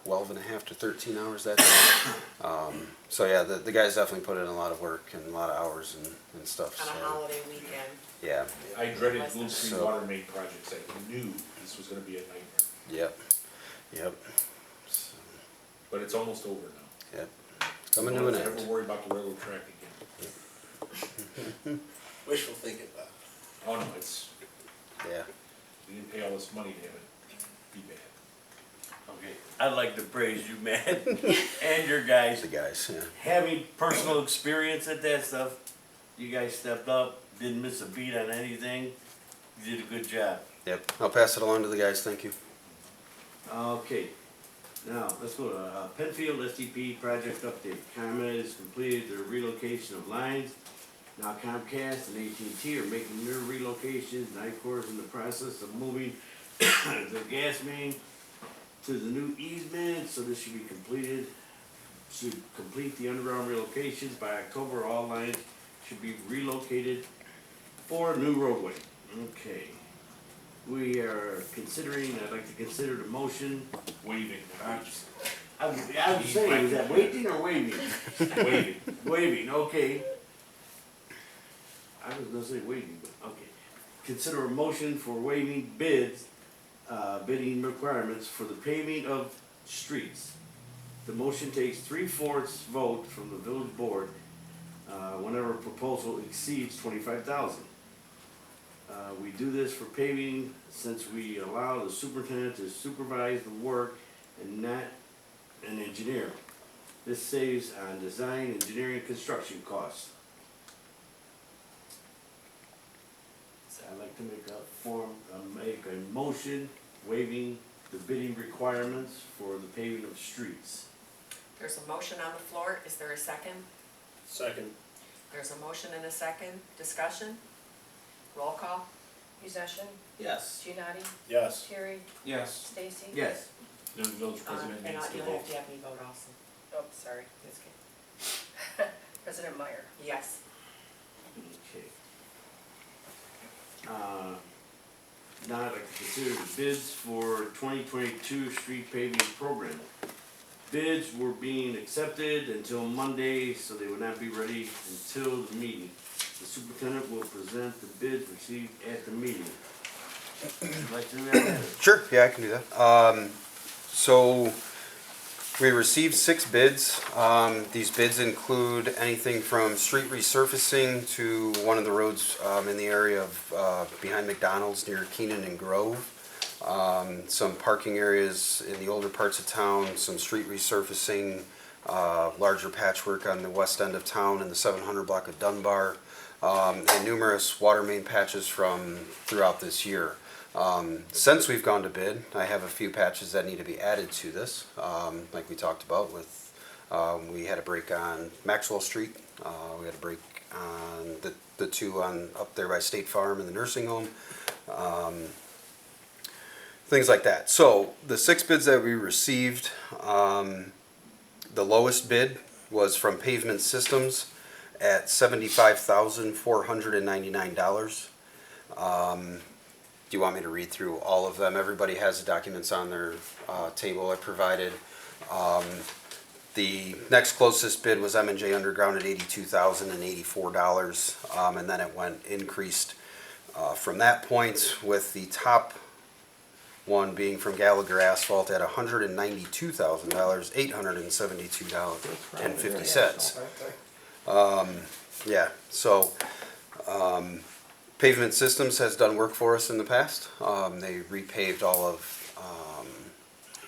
12 and a half to 13 hours that day. So yeah, the guys definitely put in a lot of work and a lot of hours and stuff. On a So holiday weekend. yeah, I dreaded Blue Street So- water main projects. I knew this was gonna be a nightmare, yep, yep. So, but it's almost over now. yep, coming to an Don't end. ever worry about the railroad track again. Wishful thinking about it. Oh no, it's, Yeah, we didn't pay all this money to have it be bad. Okay, I'd like to praise you, man, and your guys. the guys. Yeah. Having personal experience at that stuff, you guys stepped up, didn't miss a beat on anything. You did a good job. Yep. I'll pass it along to the guys. Thank you. Okay, now let's go to Penfield STP project update. ComEd has completed their relocation of lines. Now Comcast and AT&T are making their relocations. Nicor is in the process of moving the gas main to the new easement, so this should be completed. Should complete the underground relocations by October. All lines should be relocated for a new roadway. Okay. We are considering, I'd like to consider the motion. Waving, I'm saying, is that waiting or waving? waving. Waving, okay. I was gonna say waiting, but okay. Consider a motion for waiving bids, bidding requirements for the paving of streets. The motion takes 3/4 vote from the village board, whenever a proposal exceeds 25,000. We do this for paving since we allow the superintendent to supervise the work and not an engineer. This saves on design, engineering, construction costs. So I'd like to make a motion waiving the bidding requirements for the paving of streets. There's a motion on the floor. Is there a second? Second. There's a motion and a second. Discussion? Roll call? Musician, Yes. Giannotti, Yes. Terry, Yes. Stacy? Yes. The village president And needs to you'll vote. have to have me vote also. Oh, sorry. That's good. President Meyer. Yes. Okay. Now I'd like to consider the bids for 2022 street paving program. Bids were being accepted until Monday, so they would not be ready until the meeting. The superintendent will present the bids received at the meeting. Would you like to do that? Sure, yeah, I can do that. So we received 6 bids. These bids include anything from street resurfacing to one of the roads in the area of behind McDonald's near Keenan and Grove. Some parking areas in the older parts of town, some street resurfacing, larger patchwork on the west end of town in the 700 block of Dunbar. and numerous water main patches from throughout this year. Since we've gone to bid, I have a few patches that need to be added to this, like we talked about with, we had a break on Maxwell Street, we had a break on the two on, up there by State Farm and the nursing home, things like that. So the 6 bids that we received, the lowest bid was from Pavement Systems at $75,499. Do you want me to read through all of them? Everybody has the documents on their table I provided. The next closest bid was M&J Underground at $82,084, and then it went increased from that point, with the top one being from Gallagher Asphalt at $192,000, $872.50. Yeah, so Pavement Systems has done work for us in the past. They repaved all of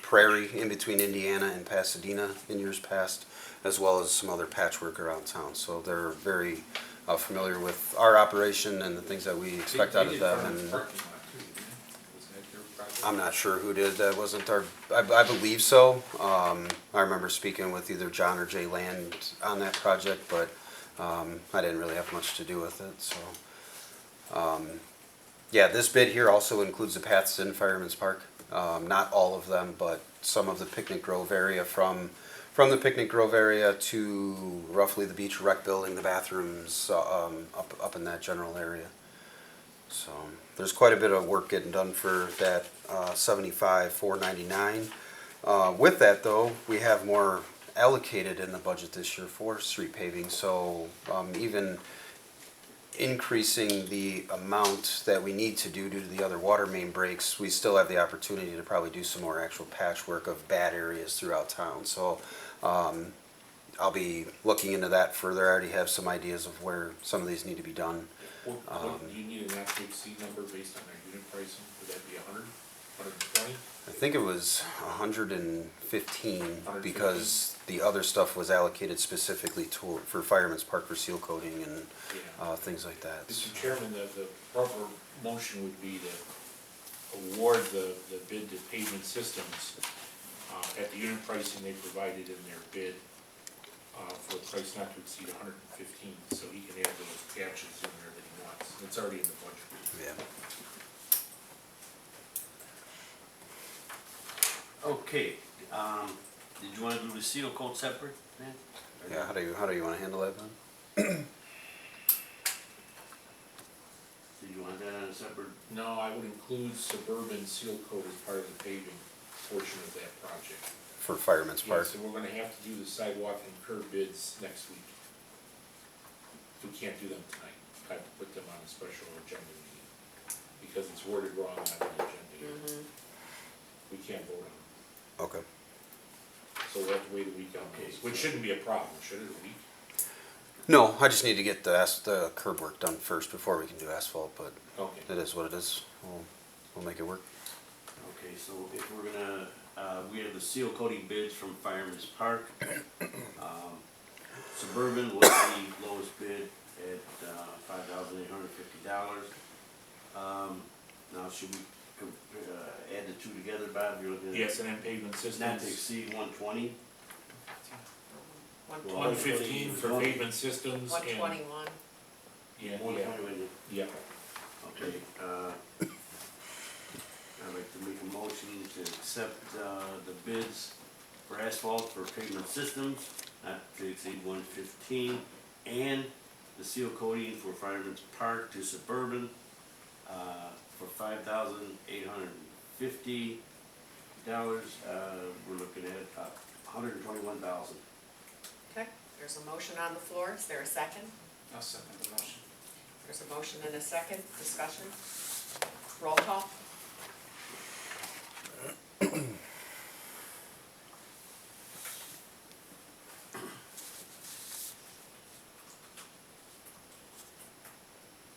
Prairie in between Indiana and Pasadena in years past, as well as some other patchwork around town. So they're very familiar with our operation and the things that we expect out of them. And I'm not sure who did. That wasn't our. I believe so. I remember speaking with either John or Jay Land on that project, but I didn't really have much to do with it. So yeah, this bid here also includes the paths in Fireman's Park. Not all of them, but some of the Picnic Grove area, from the Picnic Grove area to roughly the Beecher Rec Building, the bathrooms, up in that general area. So there's quite a bit of work getting done for that $75,499. With that though, we have more allocated in the budget this year for street paving. So even increasing the amount that we need to do due to the other water main breaks, we still have the opportunity to probably do some more actual patchwork of bad areas throughout town. So I'll be looking into that further. I already have some ideas of where some of these need to be done. What, do you need an not to exceed number based on our unit pricing? Would that be 100, 120? I think it was 115 because the other stuff was allocated specifically for Fireman's Park for seal coating and things like that. Mr. Chairman, the proper motion would be to award the bid to Pavement Systems at the unit pricing they provided in their bid for a price not to exceed 115, so he can add those patches in there that he wants. It's already in the budget. Yeah. Okay, did you wanna do the seal coat separate, man? Yeah. How do you want to handle that then? Did you want that on a separate? No, I would include suburban seal coat as part of the paving portion of that project. For Fireman's Park? Yes, and we're gonna have to do the sidewalk and curb bids next week. We can't do them tonight. I have to put them on a special agenda meeting, because it's worded wrong on the agenda. We can't vote on it. Okay. So we'll have to wait a week on these, which shouldn't be a problem, should it, a week? No, I just need to get the curb work done first before we can do asphalt, but Okay. it is what it is. We'll make it work. Okay, so if we're gonna, we have the seal coating bids from Fireman's Park. Suburban was the lowest bid at $5,850. Now, should we add the two together, Bob? You're looking at Yes, and then Pavement Systems. not to exceed 120. 115 for Pavement Systems and. 121. Yeah, 120, yeah. okay, I'd like to make a motion to accept, the bids for asphalt for Pavement Systems, not to exceed 115, and the seal coating for Fireman's Park to Suburban, for $5,850. We're looking at $121,000. Okay, there's a motion on the floor. Is there a second? I'll second the motion. There's a motion and a second. Discussion? Roll call?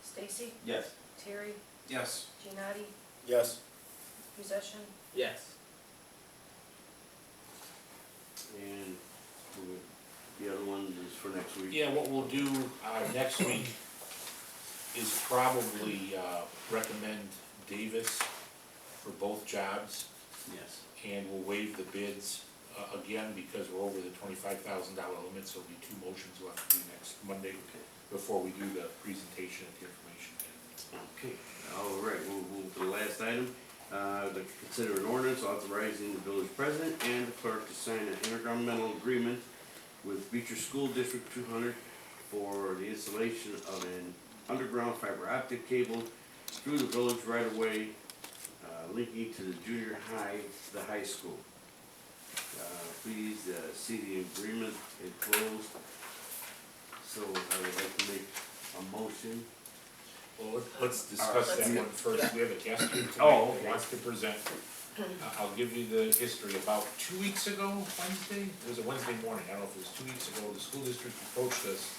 Stacy, Yes. Terry, Yes. Giannotti, Yes. Musician, Yes. And the other one is for next week. Yeah, what we'll do, next week, is probably, recommend Davis for both jobs, Yes. and we'll waive the bids, again, because we're over the $25,000 limit, so it'll be two motions we'll have to do next Monday before we do the presentation of the information. Okay, all right, we'll move to the last item. To consider an ordinance authorizing the village president and the clerk to sign an intergovernmental agreement with Beecher School District 200 for the installation of an underground fiber optic cable through the village right-of-way, linking to the junior high, the high school. Please, see the agreement enclosed. So I would like to make a motion. Well, let's discuss that one first. We have a guest here tonight Oh, who okay. wants to present. I'll give you the history. About 2 weeks ago, Wednesday, it was a Wednesday morning, I don't know if it was 2 weeks ago, the school district approached us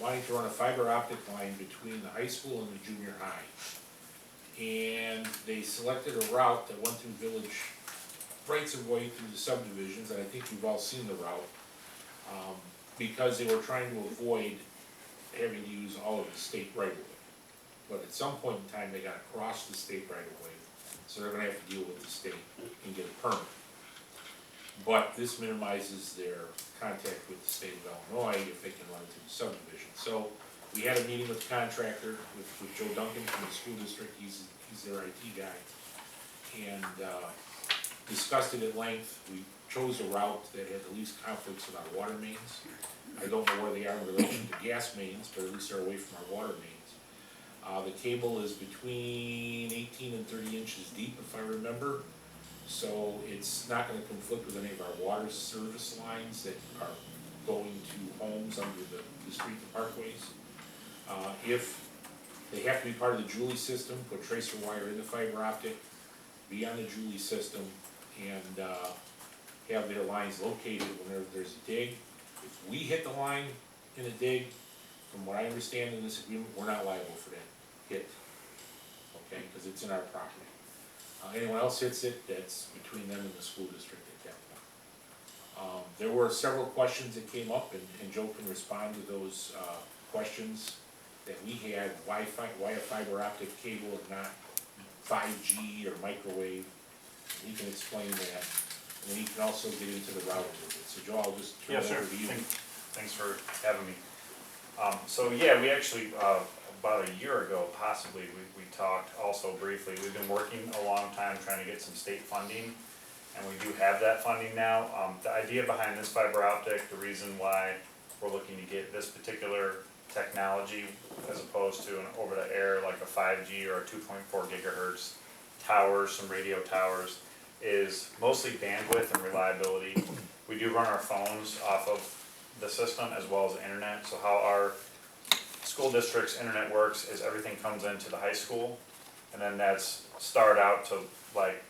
wanting to run a fiber optic line between the high school and the junior high. And they selected a route that went through village rights of way through the subdivisions, and I think you've all seen the route. Because they were trying to avoid having to use all of the state right of way. But at some point in time, they gotta cross the state right of way, so they're gonna have to deal with the state and get a permit. But this minimizes their contact with the state of Illinois if they can run through the subdivision. So we had a meeting with the contractor, with Joe Duncan from the school district, he's their IT guy. And, discussed it at length. We chose a route that had the least conflicts with our water mains. I don't know where they are in relation to gas mains, but at least they're away from our water mains. The cable is between 18 and 30 inches deep, if I remember. So it's not gonna conflict with any of our water service lines that are going to homes under the street and parkways. If they have to be part of the Julie system, put tracer wire in the fiber optic, be on the Julie system, and have their lines located whenever there's a dig. If we hit the line in a dig, from what I understand in this agreement, we're not liable for that hit, okay, because it's in our property. Anyone else hits it, that's between them and the school district at that point. There were several questions that came up, and Joe can respond to those questions that we had. Why a fiber optic cable and not 5G or microwave? He can explain that, and then he can also get into the route a little bit. So Joe, I'll just turn it over to you. Thanks for having me. So yeah, we actually, about a year ago possibly, we talked also briefly. We've been working a long time trying to get some state funding, and we do have that funding now. The idea behind this fiber optic, the reason why we're looking to get this particular technology as opposed to an over-the-air like a 5G or a 2.4 gigahertz towers, some radio towers, is mostly bandwidth and reliability. We do run our phones off of the system as well as the internet. So how our school district's internet works is everything comes into the high school, and then that's starred out to like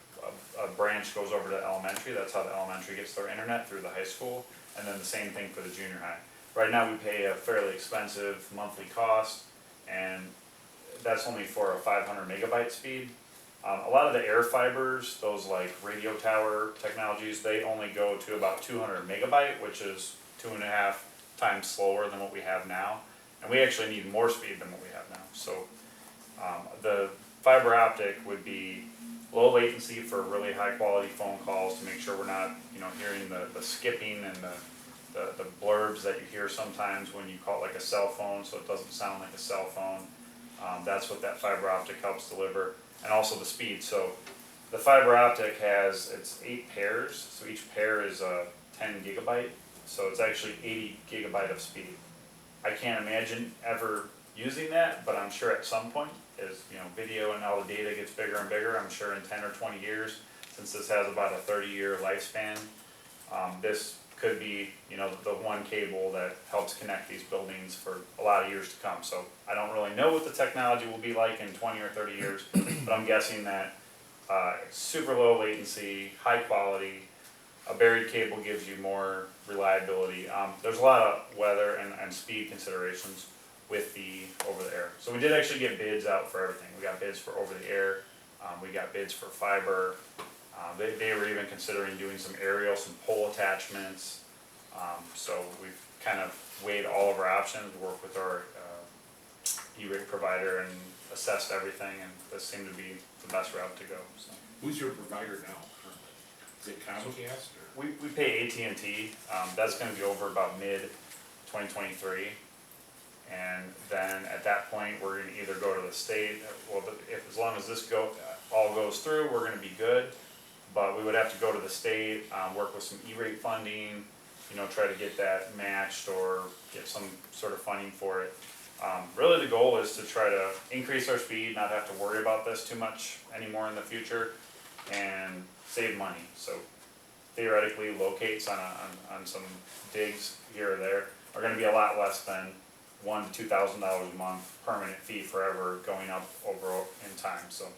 a branch goes over to elementary. That's how the elementary gets their internet, through the high school, and then the same thing for the junior high. Right now we pay a fairly expensive monthly cost, and that's only for a 500 megabyte speed. A lot of the air fibers, those like radio tower technologies, they only go to about 200 megabyte, which is 2.5 times slower than what we have now. And we actually need more speed than what we have now. So the fiber optic would be low latency for really high quality phone calls to make sure we're not, hearing the skipping and the blurbs that you hear sometimes when you call it like a cell phone, so it doesn't sound like a cell phone. That's what that fiber optic helps deliver. And also the speed. So the fiber optic it's 8 pairs, so each pair is 10 gigabyte, so it's actually 80 gigabyte of speed. I can't imagine ever using that, but I'm sure at some point, as video and all the data gets bigger and bigger, I'm sure in 10 or 20 years, since this has about a 30-year lifespan, this could be the one cable that helps connect these buildings for a lot of years to come. So I don't really know what the technology will be like in 20 or 30 years, but I'm guessing that super low latency, high quality, a buried cable gives you more reliability. There's a lot of weather and speed considerations with the over the air. So we did actually get bids out for everything. We got bids for over the air, we got bids for fiber. They were even considering doing some aerial, some pole attachments. So we've kind of weighed all of our options, worked with our E-rate provider and assessed everything, and this seemed to be the best route to go, so. Who's your provider now? Is it Comcast or? We pay AT&T, that's gonna be over about mid-2023. And then at that point, we're gonna either go to the state, well, as long as this all goes through, we're gonna be good. But we would have to go to the state, work with some E-rate funding, you know, try to get that matched or get some sort of funding for it. Really the goal is to try to increase our speed, not have to worry about this too much anymore in the future, and save money. So theoretically, locates on some digs here or there are gonna be a lot less than $1,000 to $2,000 a month permanent fee forever going up over in time, so.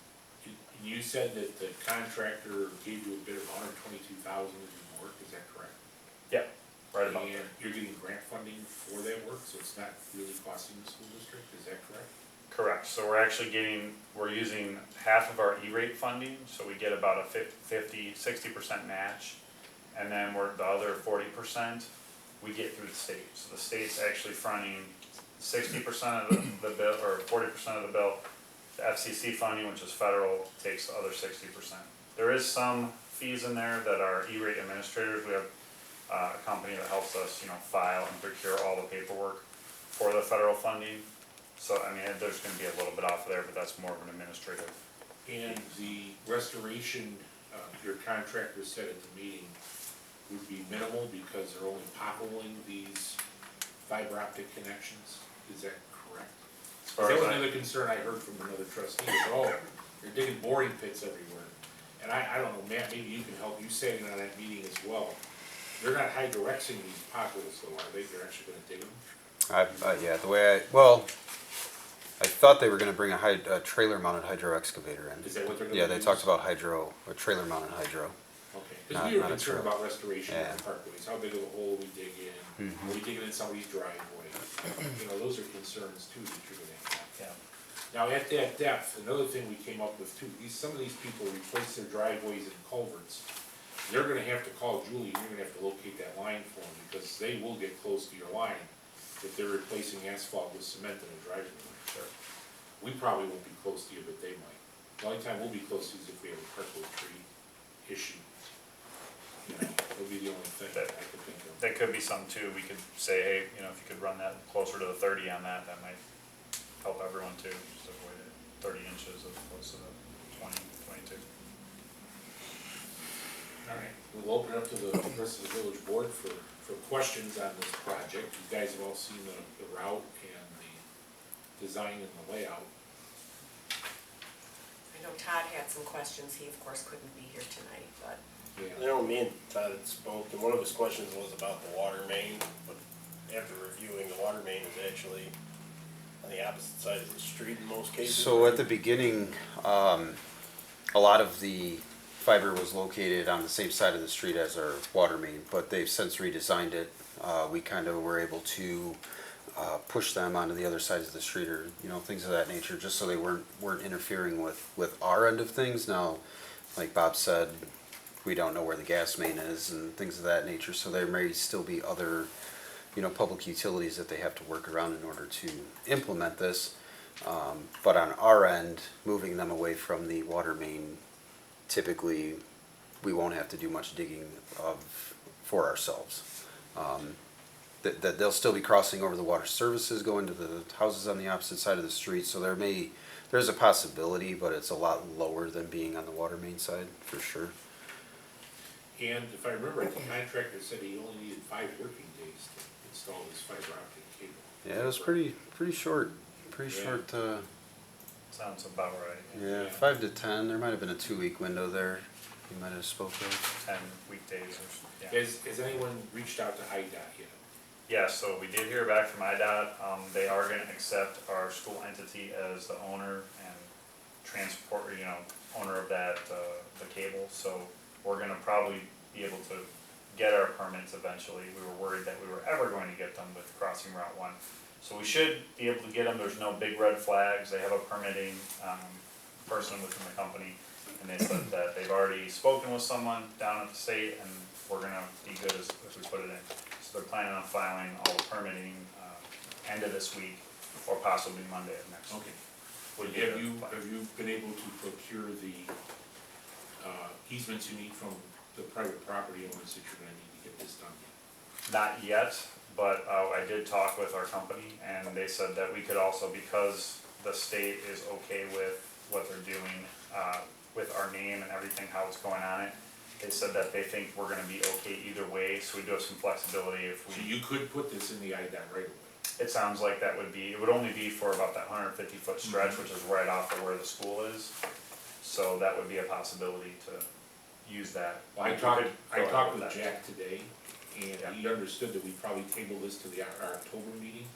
You said that the contractor gave you a bid of $122,000 to do work, is that correct? Yeah, right about And there. you're getting grant funding for that work, so it's not really costing the school district, is that correct? Correct, so we're using half of our E-rate funding, so we get about a 60% match. And then the other 40%, we get through the state. So the state's actually fronting 60% of the bill, or 40% of the bill. The FCC funding, which is federal, takes the other 60%. There is some fees in there that are E-rate administrators. We have a company that helps us, you know, file and procure all the paperwork for the federal funding. So, I mean, there's gonna be a little bit off there, but that's more of an administrative. And the restoration, your contractor said at the meeting would be minimal because they're only potholing these fiber optic connections, is that correct? far That as was I- another concern I heard from another trustee, is, oh, they're digging boring pits everywhere. And I don't know, Matt, maybe you can help, you sat in on that meeting as well. They're not hydroxing these potholes though, are they? They're actually gonna dig them? Yeah, I thought they were gonna bring a trailer mounted hydro excavator in. Is that what they're gonna Yeah, they use? talked about a trailer mounted hydro. Okay, because we were Not a concerned trail. about restoration Yeah. of the parkways, how big of a hole we dig in, Mhm. are we digging in somebody's driveway? You know, those are concerns too that you're gonna have. Yeah. Now, at that depth, another thing we came up with too, some of these people replace their driveways and culverts. They're gonna have to call Julie, you're gonna have to locate that line for them, because they will get close to your line if they're replacing asphalt with cement in a driveway. Sure. We probably won't be close to you, but they might. The only time we'll be close to you is if we have a purple tree issue. You know, it'll be the only thing that I could think of. That could be something too, we could say, hey, you know, if you could run that closer to the 30 on that, that might help everyone too, just avoid it 30 inches as opposed to the 20, 22. All right, we'll open it up to the rest of the village board for questions on this project. You guys have all seen the route and the design and the layout. I know Todd had some questions, he of course couldn't be here tonight, but You know, me and Todd had spoke, and one of his questions was about the water main, but after reviewing, the water main is actually on the opposite side of the street in most cases. So at the beginning, a lot of the fiber was located on the same side of the street as our water main, but they've since redesigned it. We kind of were able to push them onto the other sides of the street, or you know, things of that nature, just so they weren't interfering with our end of things. Now, like Bob said, we don't know where the gas main is and things of that nature, so there may still be other, you know, public utilities that they have to work around in order to implement this. But on our end, moving them away from the water main, typically, we won't have to do much digging for ourselves. That they'll still be crossing over the water services, going to the houses on the opposite side of the street, so there's a possibility, but it's a lot lower than being on the water main side, for sure. And if I remember, the contractor said he only needed 5 working days to install this fiber optic cable. Yeah, it was pretty short, Yeah. Sounds about right. yeah, 5 to 10, there might have been a 2-week window there, you might have spoke of. 10 weekdays or, yeah. Has anyone reached out to IDOT yet? Yeah, so we did hear back from IDOT, they are gonna accept our school entity as the owner and owner of that, the cable, so we're gonna probably be able to get our permits eventually. We were worried that we were ever going to get them with crossing Route 1. So we should be able to get them, there's no big red flags, they have a permitting, person within the company, and they said that they've already spoken with someone down at the state, and we're gonna be good as we put it in. So they're planning on filing all the permitting, end of this week, or possibly Monday of next week. Okay. Would be Have the you, plan. have you been able to procure the easements you need from the private property owners that you're gonna need to get this done? Not yet, but I did talk with our company, and they said that we could also, because the state is okay with what they're doing, with our name and everything, how it's going on it, they said that they think we're gonna be okay either way, so we do have some flexibility if So we, you could put this in the IDOT right away? it sounds like that would be, it would only be for about that 150-foot stretch, which is right off of where the school is. So that would be a possibility to use that. Well, I We talked, could I go talked ahead with that. Jack today, and Yeah. he understood that we probably table this to our October meeting.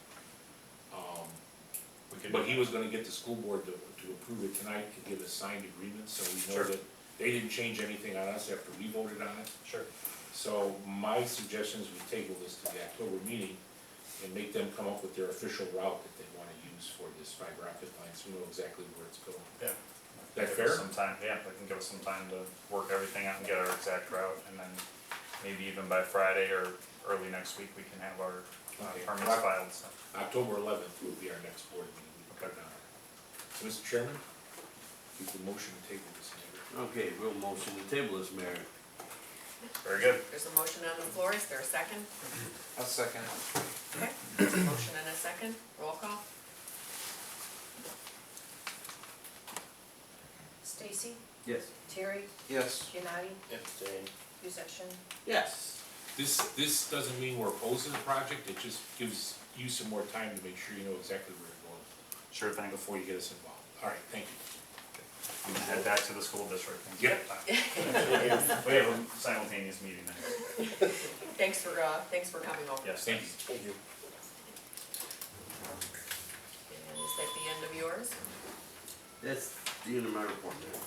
We could But do he that. was gonna get the school board to approve it tonight and give a signed agreement, so we know Sure. that they didn't change anything on us after we voted on it. Sure. So my suggestion is we table this to the October meeting and make them come up with their official route that they wanna use for this fiber optic line, so we know exactly where it's going. Yeah. That Give us fair? some time, yeah, they can give us some time to work everything out and get our exact route, and then maybe even by Friday or early next week, we can have our Okay. permits filed, so. October 11th will be our next board meeting, we can cut down. So, Mr. Chairman, you can motion to table this matter. Okay, we'll motion to table this, Mayor. Very good. There's a motion on the floor, is there a second? I'll second it. Okay, there's a motion and a second, roll call. Stacy, Yes. Terry, Yes. Giannotti, Abstain. Musician, Yes. This doesn't mean we're opposed to the project, it just gives you some more time to make sure you know exactly where you're going Sure thing. before you get us involved. All right, thank you. I'm gonna head back to the school district and Yep. we have a simultaneous meeting then. Thanks for coming over. Yes, Thank you. Thank you. And is that the end of yours? That's the end of my report, Mayor.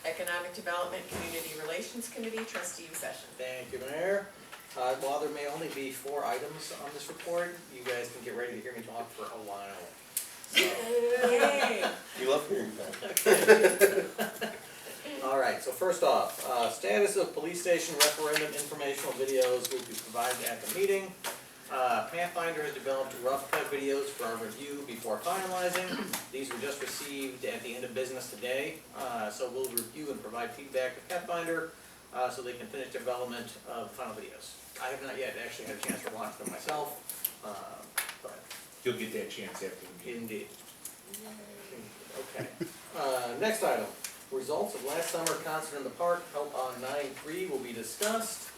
Economic Development Community Relations Committee trustee session. Thank you, Mayor. While there may only be 4 items on this report, you guys can get ready to hear me talk for a while. Yay! You love hearing that. All right, so first off, status of police station referendum informational videos will be provided at the meeting. Pathfinder has developed rough cut videos for our review before finalizing. These were just received at the end of business today, so we'll review and provide feedback to Pathfinder so they can finish development of final videos. I have not yet actually had a chance to watch them myself, but You'll get that chance after the meeting. indeed. Okay. Next item, results of last summer concert in the park held on 9/3 will be discussed.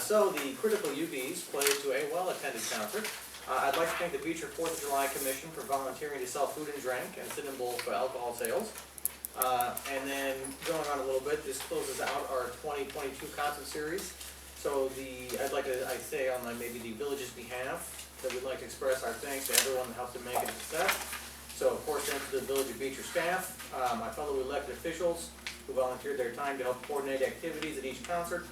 So the Critical UVs played to a well-attended concert. I'd like to thank the Beecher 4th of July Commission for volunteering to sell food and drink and sit in bowl for alcohol sales. And then going on a little bit, this closes out our 2022 concert series. So I'd like to, say on maybe the village's behalf, that we'd like to express our thanks to everyone that helped to make it a success. So of course, thanks to the Village of Beecher staff, my fellow elected officials who volunteered their time to help coordinate activities at each concert.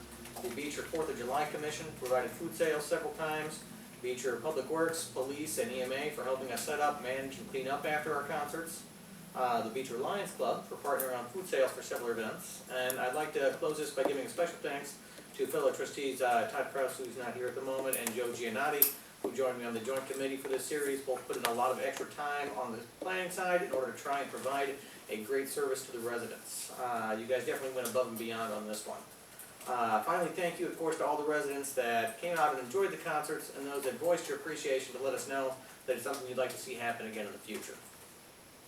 The Beecher 4th of July Commission provided food sales several times. Beecher Public Works, Police, and EMA for helping us set up, manage, and clean up after our concerts. The Beecher Lions Club for partnering on food sales for several events. And I'd like to close this by giving a special thanks to fellow trustees Todd Kraus, who's not here at the moment, and Joe Giannotti, who joined me on the joint committee for this series. Both put in a lot of extra time on the planning side in order to try and provide a great service to the residents. You guys definitely went above and beyond on this one. Finally, thank you, of course, to all the residents that came out and enjoyed the concerts and those that voiced your appreciation to let us know that it's something you'd like to see happen again in the future.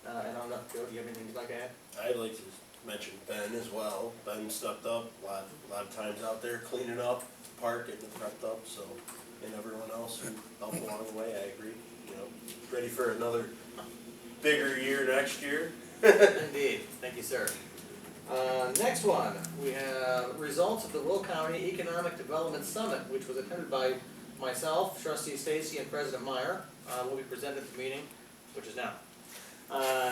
And I don't know, Joe, do you have anything you'd like to add? I'd like to mention Ben as well. Ben stepped up a lot of times out there cleaning up the park, getting it prepped up, so, and everyone else who helped along the way, I agree. You know, ready for another bigger year next year. Indeed, thank you, sir. Next one, we have results of the Will County Economic Development Summit, which was attended by myself, Trustee Stacy, and President Meyer. Will be presented at the meeting, which is now.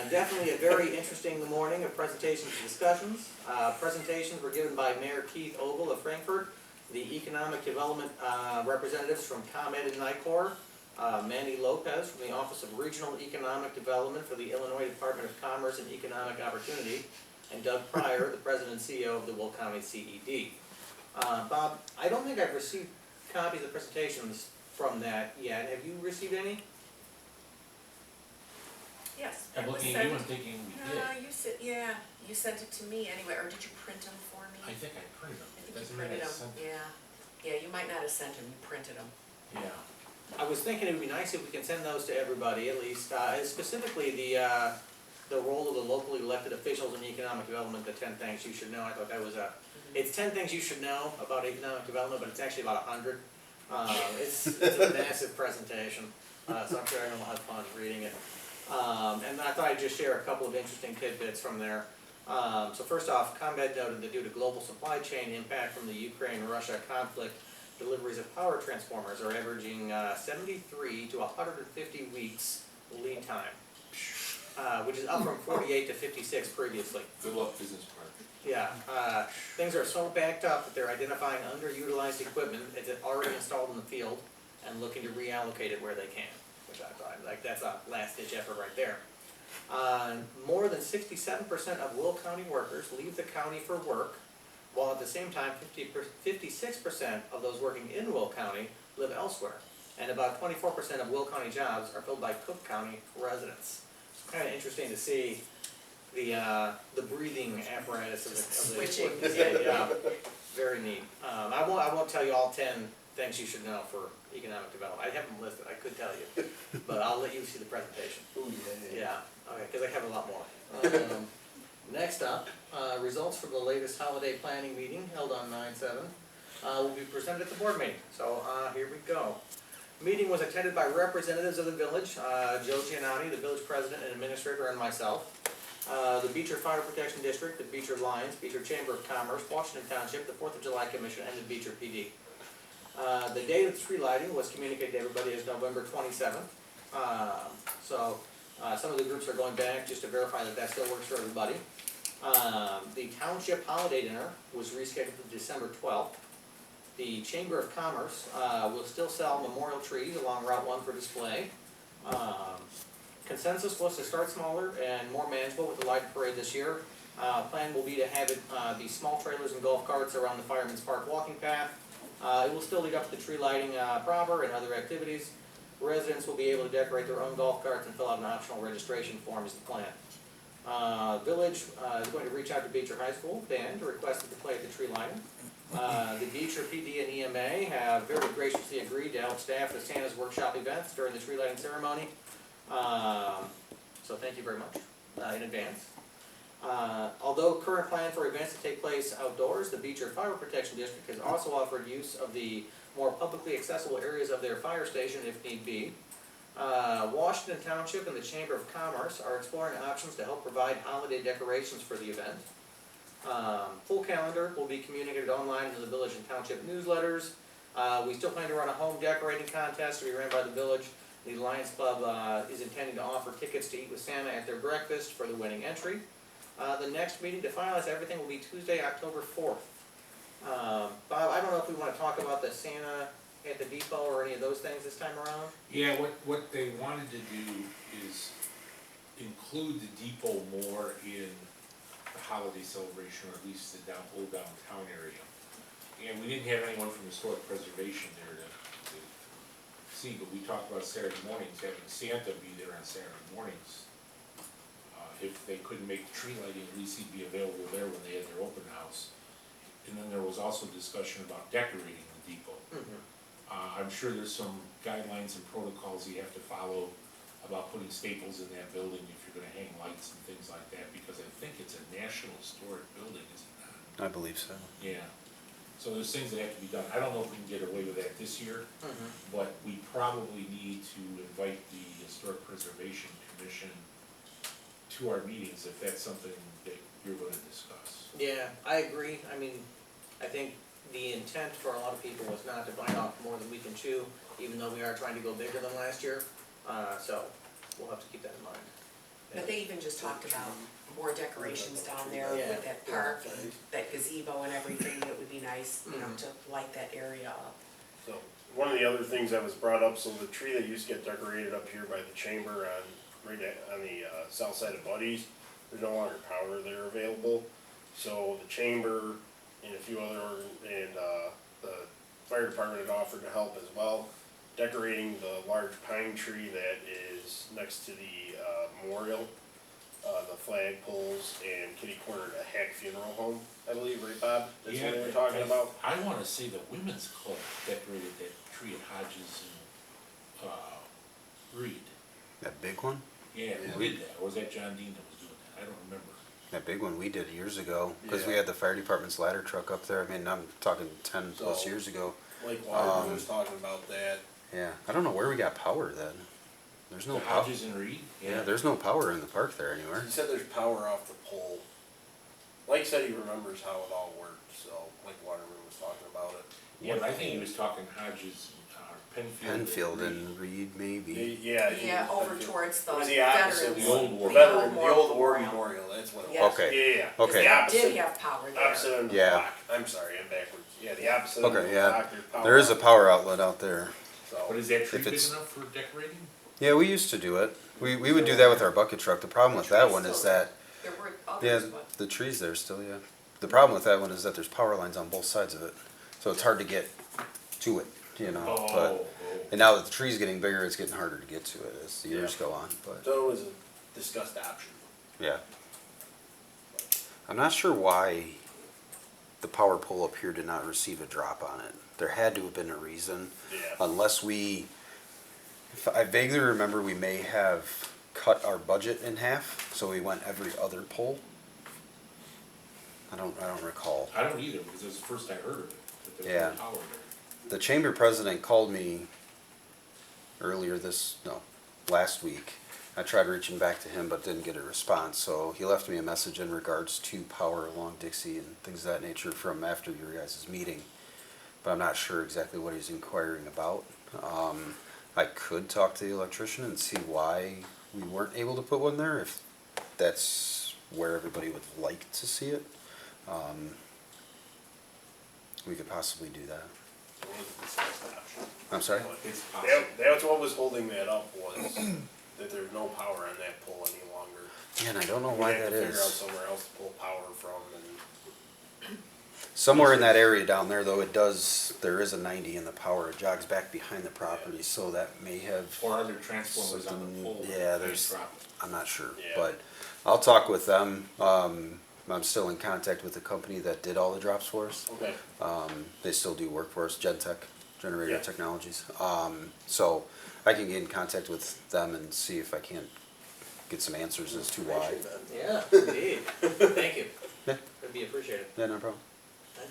Definitely a very interesting morning of presentations and discussions. Presentations were given by Mayor Keith Ogle of Frankfurt, the economic development representatives from ComEd and NICOR, Mandy Lopez from the Office of Regional Economic Development for the Illinois Department of Commerce and Economic Opportunity, and Doug Pryor, the President and CEO of the Will County CED. Bob, I don't think I've received copies of the presentations from that yet. Have you received any? Yes. I'm it was looking at you sent- and thinking we did. You said, yeah, you sent it to me anyway, or did you print them for me? I think I printed them. I think Doesn't you mean printed I them, sent yeah. Yeah, you might not have sent them, you printed them. Yeah. I was thinking it would be nice if we can send those to everybody, at least, specifically the role of the locally elected officials in economic development, the 10 things you should know. I thought that was it's 10 things you should know about economic development, but it's actually about 100. It's a massive presentation, so I'm sure everyone will have fun reading it. And I thought I'd just share a couple of interesting tidbits from there. So first off, ComEd noted that due to global supply chain impact from the Ukraine-Russia conflict, deliveries of power transformers are averaging 73 to 150 weeks lead time, which is up from 48 to 56 previously. Good luck, business partner. Yeah, things are so backed up that they're identifying underutilized equipment that's already installed in the field and looking to reallocate it where they can, which I thought, like, that's a last-ditch effort right there. More than 67% of Will County workers leave the county for work, while at the same time 56% of those working in Will County live elsewhere. And about 24% of Will County jobs are filled by Cook County residents. It's kind of interesting to see the breathing apparatus of the Switching. Yeah, very neat. I won't tell you all 10 things you should know for economic development. I have them listed, I could tell you, but I'll let you see the presentation. Ooh, Yeah, okay, because I have a lot more. Next up, results from the latest holiday planning meeting held on 9/7 will be presented at the board meeting. So here we go. Meeting was attended by representatives of the village, Joe Giannotti, the village president and administrator, and myself. The Beecher Fire Protection District, the Beecher Lions, Beecher Chamber of Commerce, Washington Township, the 4th of July Commission, and the Beecher PD. The date of the tree lighting was communicated to everybody as November 27th. Some of the groups are going back just to verify that that still works for everybody. The Township Holiday Dinner was rescheduled to December 12th. The Chamber of Commerce will still sell memorial trees along Route 1 for display. Consensus was to start smaller and more manageable with the light parade this year. Plan will be to have it be small trailers and golf carts around the Fireman's Park walking path. It will still lead up to the tree lighting proper and other activities. Residents will be able to decorate their own golf carts and fill out an optional registration form is the plan. Village is going to reach out to Beecher High School band to request them to play at the tree lighting. The Beecher PD and EMA have very graciously agreed to help staff the Santa's workshop events during the tree lighting ceremony. So thank you very much in advance. Although current plan for events to take place outdoors, the Beecher Fire Protection District has also offered use of the more publicly accessible areas of their fire station if need be. Washington Township and the Chamber of Commerce are exploring options to help provide holiday decorations for the event. Full calendar will be communicated online in the village and township newsletters. We still plan to run a home decorating contest to be ran by the village. The Lions Club is intending to offer tickets to eat with Santa at their breakfast for the winning entry. The next meeting to finalize everything will be Tuesday, October 4th. Bob, I don't know if we want to talk about the Santa at the depot or any of those things this time around? Yeah, what they wanted to do is include the depot more in the holiday celebration, or at least the old downtown area. And we didn't have anyone from historic preservation there to see, but we talked about Saturday mornings, having Santa be there on Saturday mornings. If they couldn't make the tree lighting, at least he'd be available there when they had their open house. And then there was also discussion about decorating the depot. Mm-hmm. I'm sure there's some guidelines and protocols you have to follow about putting staples in that building if you're gonna hang lights and things like that, because I think it's a National Historic Building, is it not? I believe so. Yeah. So there's things that have to be done. I don't know if we can get away with that this year, but we probably need to invite the Historic Preservation Commission to our meetings if that's something that you're gonna discuss. Yeah, I agree. I mean, I think the intent for a lot of people was not to bite off more than we can chew, even though we are trying to go bigger than last year. So we'll have to keep that in mind. But they even just talked about more decorations down there Yeah. with that park and that gazebo and everything. It would be nice, you know, to light that area up. So, one of the other things that was brought up, so the tree that used to get decorated up here by the chamber on the south side of Buddy's, there's no longer power there available. So the chamber and a few other, the fire department had offered to help as well, decorating the large pine tree that is next to the Memorial, the flag poles and kitty corner to Hack Funeral Home, I believe, right, Bob? That's what they were talking about? I wanna say the women's club decorated that tree at Hodges and, Reed. That big one? Yeah, who did that, or was that John Dean that was doing that, I don't remember. That big one we did years ago, because we Yeah. had the fire department's ladder truck up there. I mean, I'm talking 10+ So- years ago. Like Waterman was talking about that. Yeah, I don't know where we got power then. There's no The power. Hodges and Reed? Yeah, there's no power in the park there anywhere. He said there's power off the pole. Mike said he remembers how it all worked, so Mike Waterman was talking about it. Yeah, but I think he was talking Hodges, Penfield. Penfield Reed. and Reed maybe. Yeah. he Yeah, was over Penfield. towards the It was the opposite veterans. The old one. war. The veteran, The the old old war memorial. memorial, that's what it Yeah. was. Okay. Yeah. Because Okay. that did have power there. Opposite end of the Yeah. block. I'm sorry, I'm backwards. Yeah, the opposite end of Okay, the yeah. block, there's power. There is a out. power outlet out there. But So, is that tree If big it's- enough for decorating? Yeah, we used to do it. We would do that with our bucket truck. The problem with that one is that, There were yeah, others, but the trees there still, yeah. The problem with that one is that there's power lines on both sides of it. So it's hard to get to it, you know, but. Oh, And now that the tree's getting bigger, it's getting harder to get to it as the years go on, but, so it was a discussed option. yeah. I'm not sure why the power pole up here did not receive a drop on it. There had to have been a reason, Yeah. unless I vaguely remember we may have cut our budget in half, so we went every other pole. I don't recall. I don't either, because it was the first I heard of it, that there was Yeah. no power there. The chamber president called me last week. I tried reaching back to him but didn't get a response, so he left me a message in regards to power along Dixie and things of that nature from after your guys' meeting. But I'm not sure exactly what he's inquiring about. I could talk to the electrician and see why we weren't able to put one there, if that's where everybody would like to see it. We could possibly do that. It was a discussed option. I'm sorry? It's possible. That's what was holding that up, was that there's no power on that pole any longer. Yeah, and I don't know We why had that to figure out is. somewhere else to pull power from, and Somewhere in that area down there, though, there is a 90 in the power. It jogs back behind the property, so that may have, Or other transformers on Something- the pole. that yeah, might there's- drop it. I'm not sure. Yeah. But I'll talk with them. I'm still in contact with the company that did all the drops for us. okay. They still do work for us, Gentech, Generator Yeah. Technologies. So I can get in contact with them and see if I can't get some answers as to why. Yeah, indeed. Thank you. Yeah. That'd be appreciated. Yeah, no problem.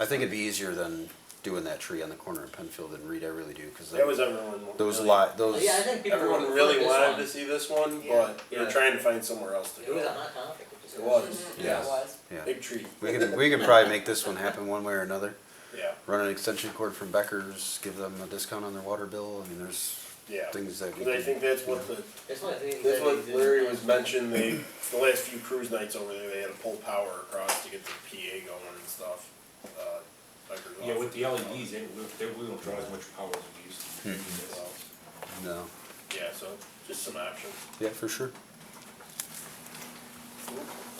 I think it'd be easier than doing that tree on the corner of Penfield and Reed, I really do, because That was everyone. those really- those. Yeah, I think people Everyone would really prefer this wanted one. to see this one, Yeah. but we were Yeah. trying to find somewhere else to It was a go. hot topic. It was, Mhm, Yeah. it was. Yeah. big tree, We can probably make this one happen one way or another. yeah, Run an extension cord from Becker's, give them a discount on their water bill. I mean, there's yeah. things that we Cause I can. think that's what the, That's what that's what Larry was mentioning, the last few cruise nights over there, they had to pull power across to get the PA going and stuff. Becker's Yeah, with offered the LEDs, they won't draw as much power as we used to. Hmm. No. Yeah, so just some options. Yeah, for sure.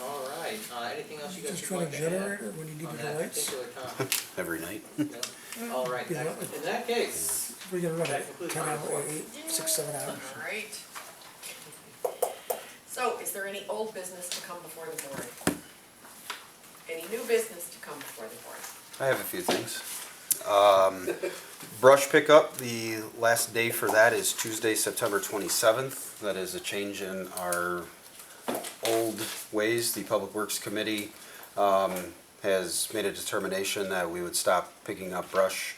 All right, anything else you guys Just would run a like to add generator when you need on the that lights? particular topic? Every night. No? All right, Yeah. in that case, We're gonna run That it concludes 10 my hours, report. 8, 6, 7 hours. All right. So, is there any old business to come before the board? Any new business to come before the board? I have a few things. Brush pickup, the last day for that is Tuesday, September 27th. That is a change in our old ways. The Public Works Committee has made a determination that we would stop picking up brush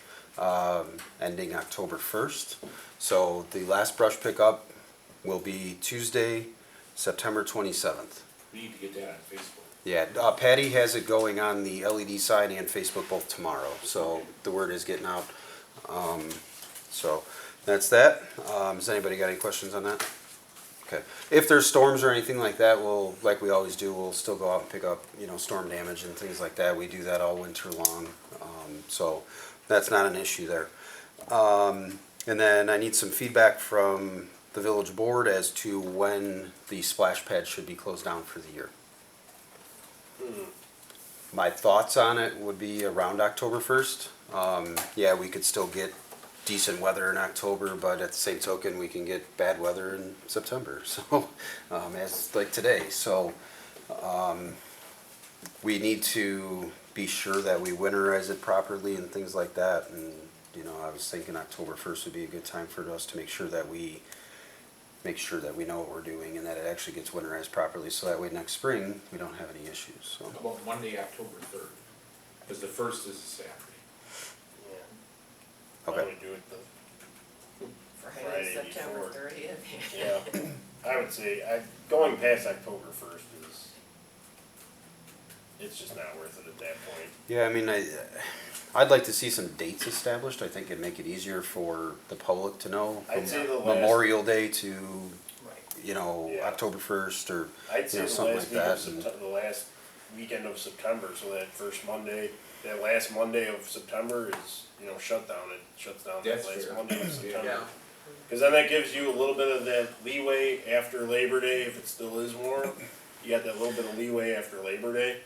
ending October 1st. So the last brush pickup will be Tuesday, September 27th. We need to get that on Facebook. Yeah, Patty has it going on the LED side and Facebook both tomorrow, so the word is getting out. So that's that. Has anybody got any questions on that? Okay. If there's storms or anything like that, we'll, like we always do, we'll still go out and pick up, storm damage and things like that. We do that all winter long, so that's not an issue there. And then I need some feedback from the village board as to when the splash pad should be closed down for the year. My thoughts on it would be around October 1st. Yeah, we could still get decent weather in October, but at the same token, we can get bad weather in September, so, as like today, so, we need to be sure that we winterize it properly and things like that, and, you know, I was thinking October 1st would be a good time for us to make sure that we know what we're doing and that it actually gets winterized properly, so that way next spring, we don't have any issues, so. How about Monday, October 3rd? Because the 1st is a Saturday. Why Okay. don't we do it the Friday, Friday September before. 30th. Yeah, I would say, going past October 1st it's just not worth it at that point. Yeah, I mean, I'd like to see some dates established. I think it'd make it easier for the public to know. I'd say the last, Memorial Day to, Right. you know, Yeah. October 1st or, I'd say you know, the something last like week of that. September, the last weekend of September, so that first Monday, that last Monday of September is, you know, shutdown. It shuts down that That's last fair. Monday of September. Yeah. Cause then that gives you a little bit of that leeway after Labor Day, if it still is warm. You got that little bit of leeway after Labor Day.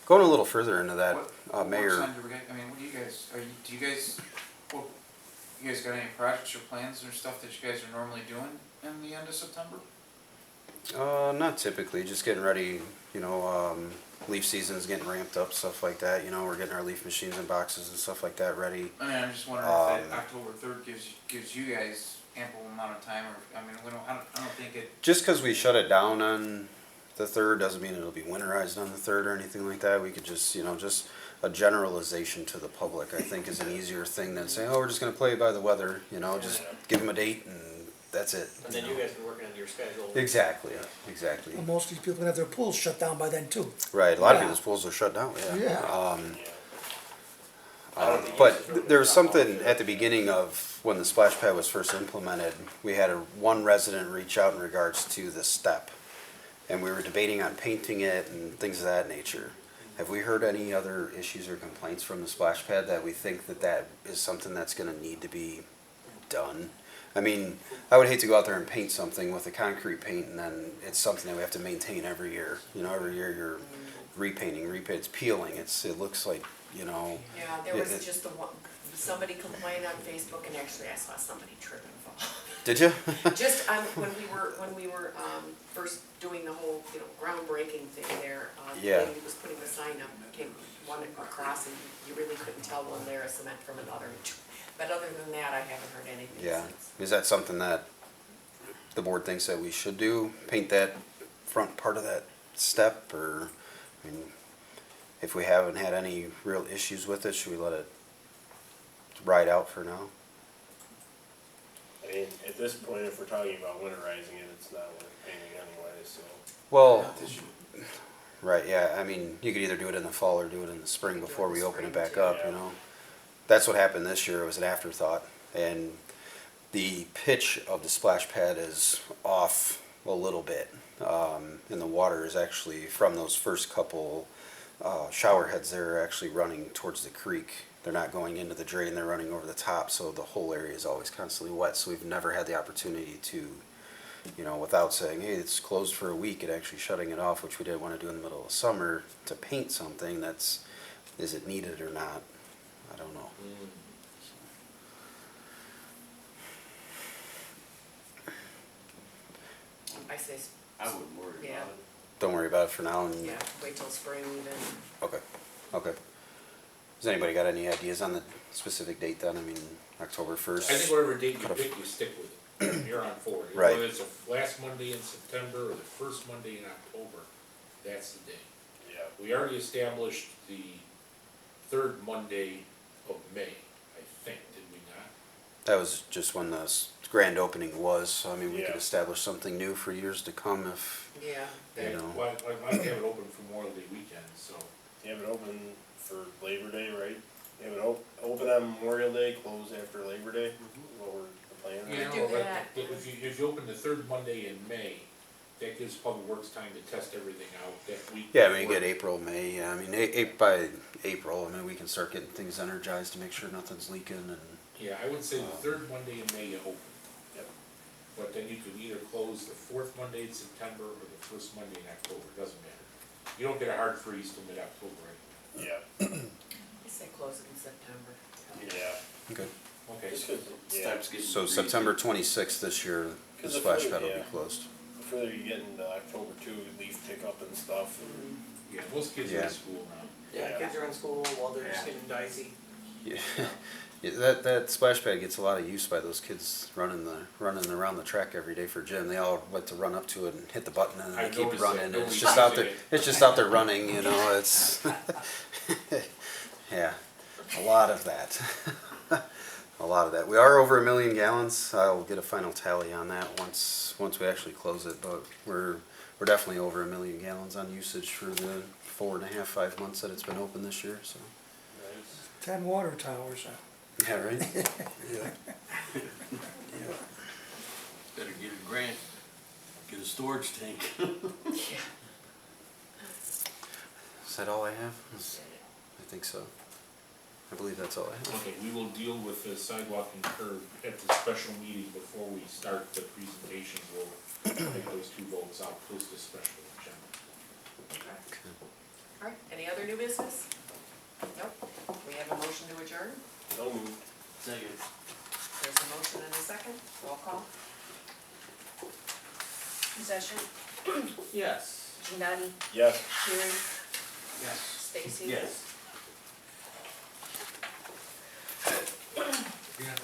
Going a little further into that, What Mayor, works on, I mean, what do you guys, do you guys, well, you guys got any projects or plans or stuff that you guys are normally doing in the end of September? not typically, just getting ready, you know, leaf season's getting ramped up, stuff like that, you know, we're getting our leaf machines and boxes and stuff like that ready. I mean, I'm just wondering if that October 3rd gives you guys ample amount of time, or, I mean, I don't think it, Just because we shut it down on the 3rd doesn't mean it'll be winterized on the 3rd or anything like that. We could just, you know, just a generalization to the public, I think, is an easier thing than saying, oh, we're just gonna play by the weather, you know, just give them a date and that's it. And then know. you guys been working on your schedule. Exactly, exactly. Well, most of these people can have their pools shut down by then too. Right, a lot of Yeah. people's pools are shut down, yeah. Yeah. But there was something at the beginning of when the splash pad was first implemented, we had one resident reach out in regards to the step. And we were debating on painting it and things of that nature. Have we heard any other issues or complaints from the splash pad that we think that is something that's gonna need to be done? I mean, I would hate to go out there and paint something with a concrete paint and then it's something that we have to maintain every year. You know, every year you're repainting, it's peeling, it looks like, you know. Yeah, there was just the one, somebody complained on Facebook, and actually I saw somebody trip and fall. Did you? Just when we were first doing the whole, you know, groundbreaking thing there, Yeah. the lady was putting the sign up, came one across, and you really couldn't tell one layer of cement from another. But other than that, I haven't heard anything Yeah, since. is that something that the board thinks that we should do, paint that front part of that step, or, I mean, if we haven't had any real issues with it, should we let it ride out for now? I mean, at this point, if we're talking about winterizing it, it's not worth painting anyway, so. Well, right, yeah, I mean, you could either do it in the fall or do it in the spring before we open it back up, you know? That's what happened this year, it was an afterthought, and the pitch of the splash pad is off a little bit. And the water is actually, from those first couple shower heads, they're actually running towards the creek. They're not going into the drain, they're running over the top, so the whole area is always constantly wet, so we've never had the opportunity to, you know, without saying, hey, it's closed for a week, and actually shutting it off, which we didn't want to do in the middle of summer, to paint something that's, is it needed or not? I don't know. I say, I wouldn't worry Yeah. about it. Don't worry about it for now, and, yeah, wait till spring even. okay, okay. Has anybody got any ideas on the specific date then? I mean, October 1st? I think whatever date you Could've- pick, you stick with it. You're on for it. Right. Whether it's the last Monday in September or the first Monday in October, that's the day. Yeah. We already established the third Monday of May, I think, did we not? That was just when the grand opening was, so I mean, we could Yeah. establish something new for years to come if, Yeah. you know. Well, I'd like to have it open for Memorial Day weekend, so. You have it open for Labor Day, right? You have it open on Memorial Day, close after Labor Day, what we're the plan? You Yeah, do no, but that. if you open the third Monday in May, that gives Public Works time to test everything out that week. Yeah, I mean, you before. get April, May, yeah, I mean, by April, I mean, we can start getting things energized to make sure nothing's leaking and, Yeah, I would say the third Monday in May you open. Yep. But then you could either close the fourth Monday in September or the first Monday in October, it doesn't matter. You don't get a hard freeze till mid-October anyway. Yeah, I say close it in September. yeah. okay. Okay, Just 'cause, yeah, Starts getting So breezy. September 26th this year, the 'Cause the splash further- pad will be yeah. closed. the further you get into October too, leaf pickup and stuff, and Yeah, most kids are Yeah. in school now. Yeah, kids are in school while they're just Yeah. getting dicey. Yeah, yeah, that splash pad gets a lot of use by those kids running around the track every day for gym. They all like to run up to it and hit the button and they I've keep noticed running. that And nobody's it's just out using there. it. It's just out there running. You know, it's yeah, a lot of that. A lot of that. We are over 1 million gallons. I'll get a final tally on that once we actually close it. But we're definitely over 1 million gallons on usage for the 4.5, 5 months that it's been open this year. So 10 water towers. yeah, right. Better get a grant, get a storage tank. Is that all I have? I think so. I believe that's all I have. Okay, we will deal with the sidewalk and curb at the special meeting before we start the presentation. We'll make those two votes. I'll post a special agenda. All right, any other new business? Nope. We have a motion to adjourn. no move. Second. There's a motion and a second. Roll call. Possession, Yes. Nani, Yes. Terry, Yes. Stacy. Yes. Yeah.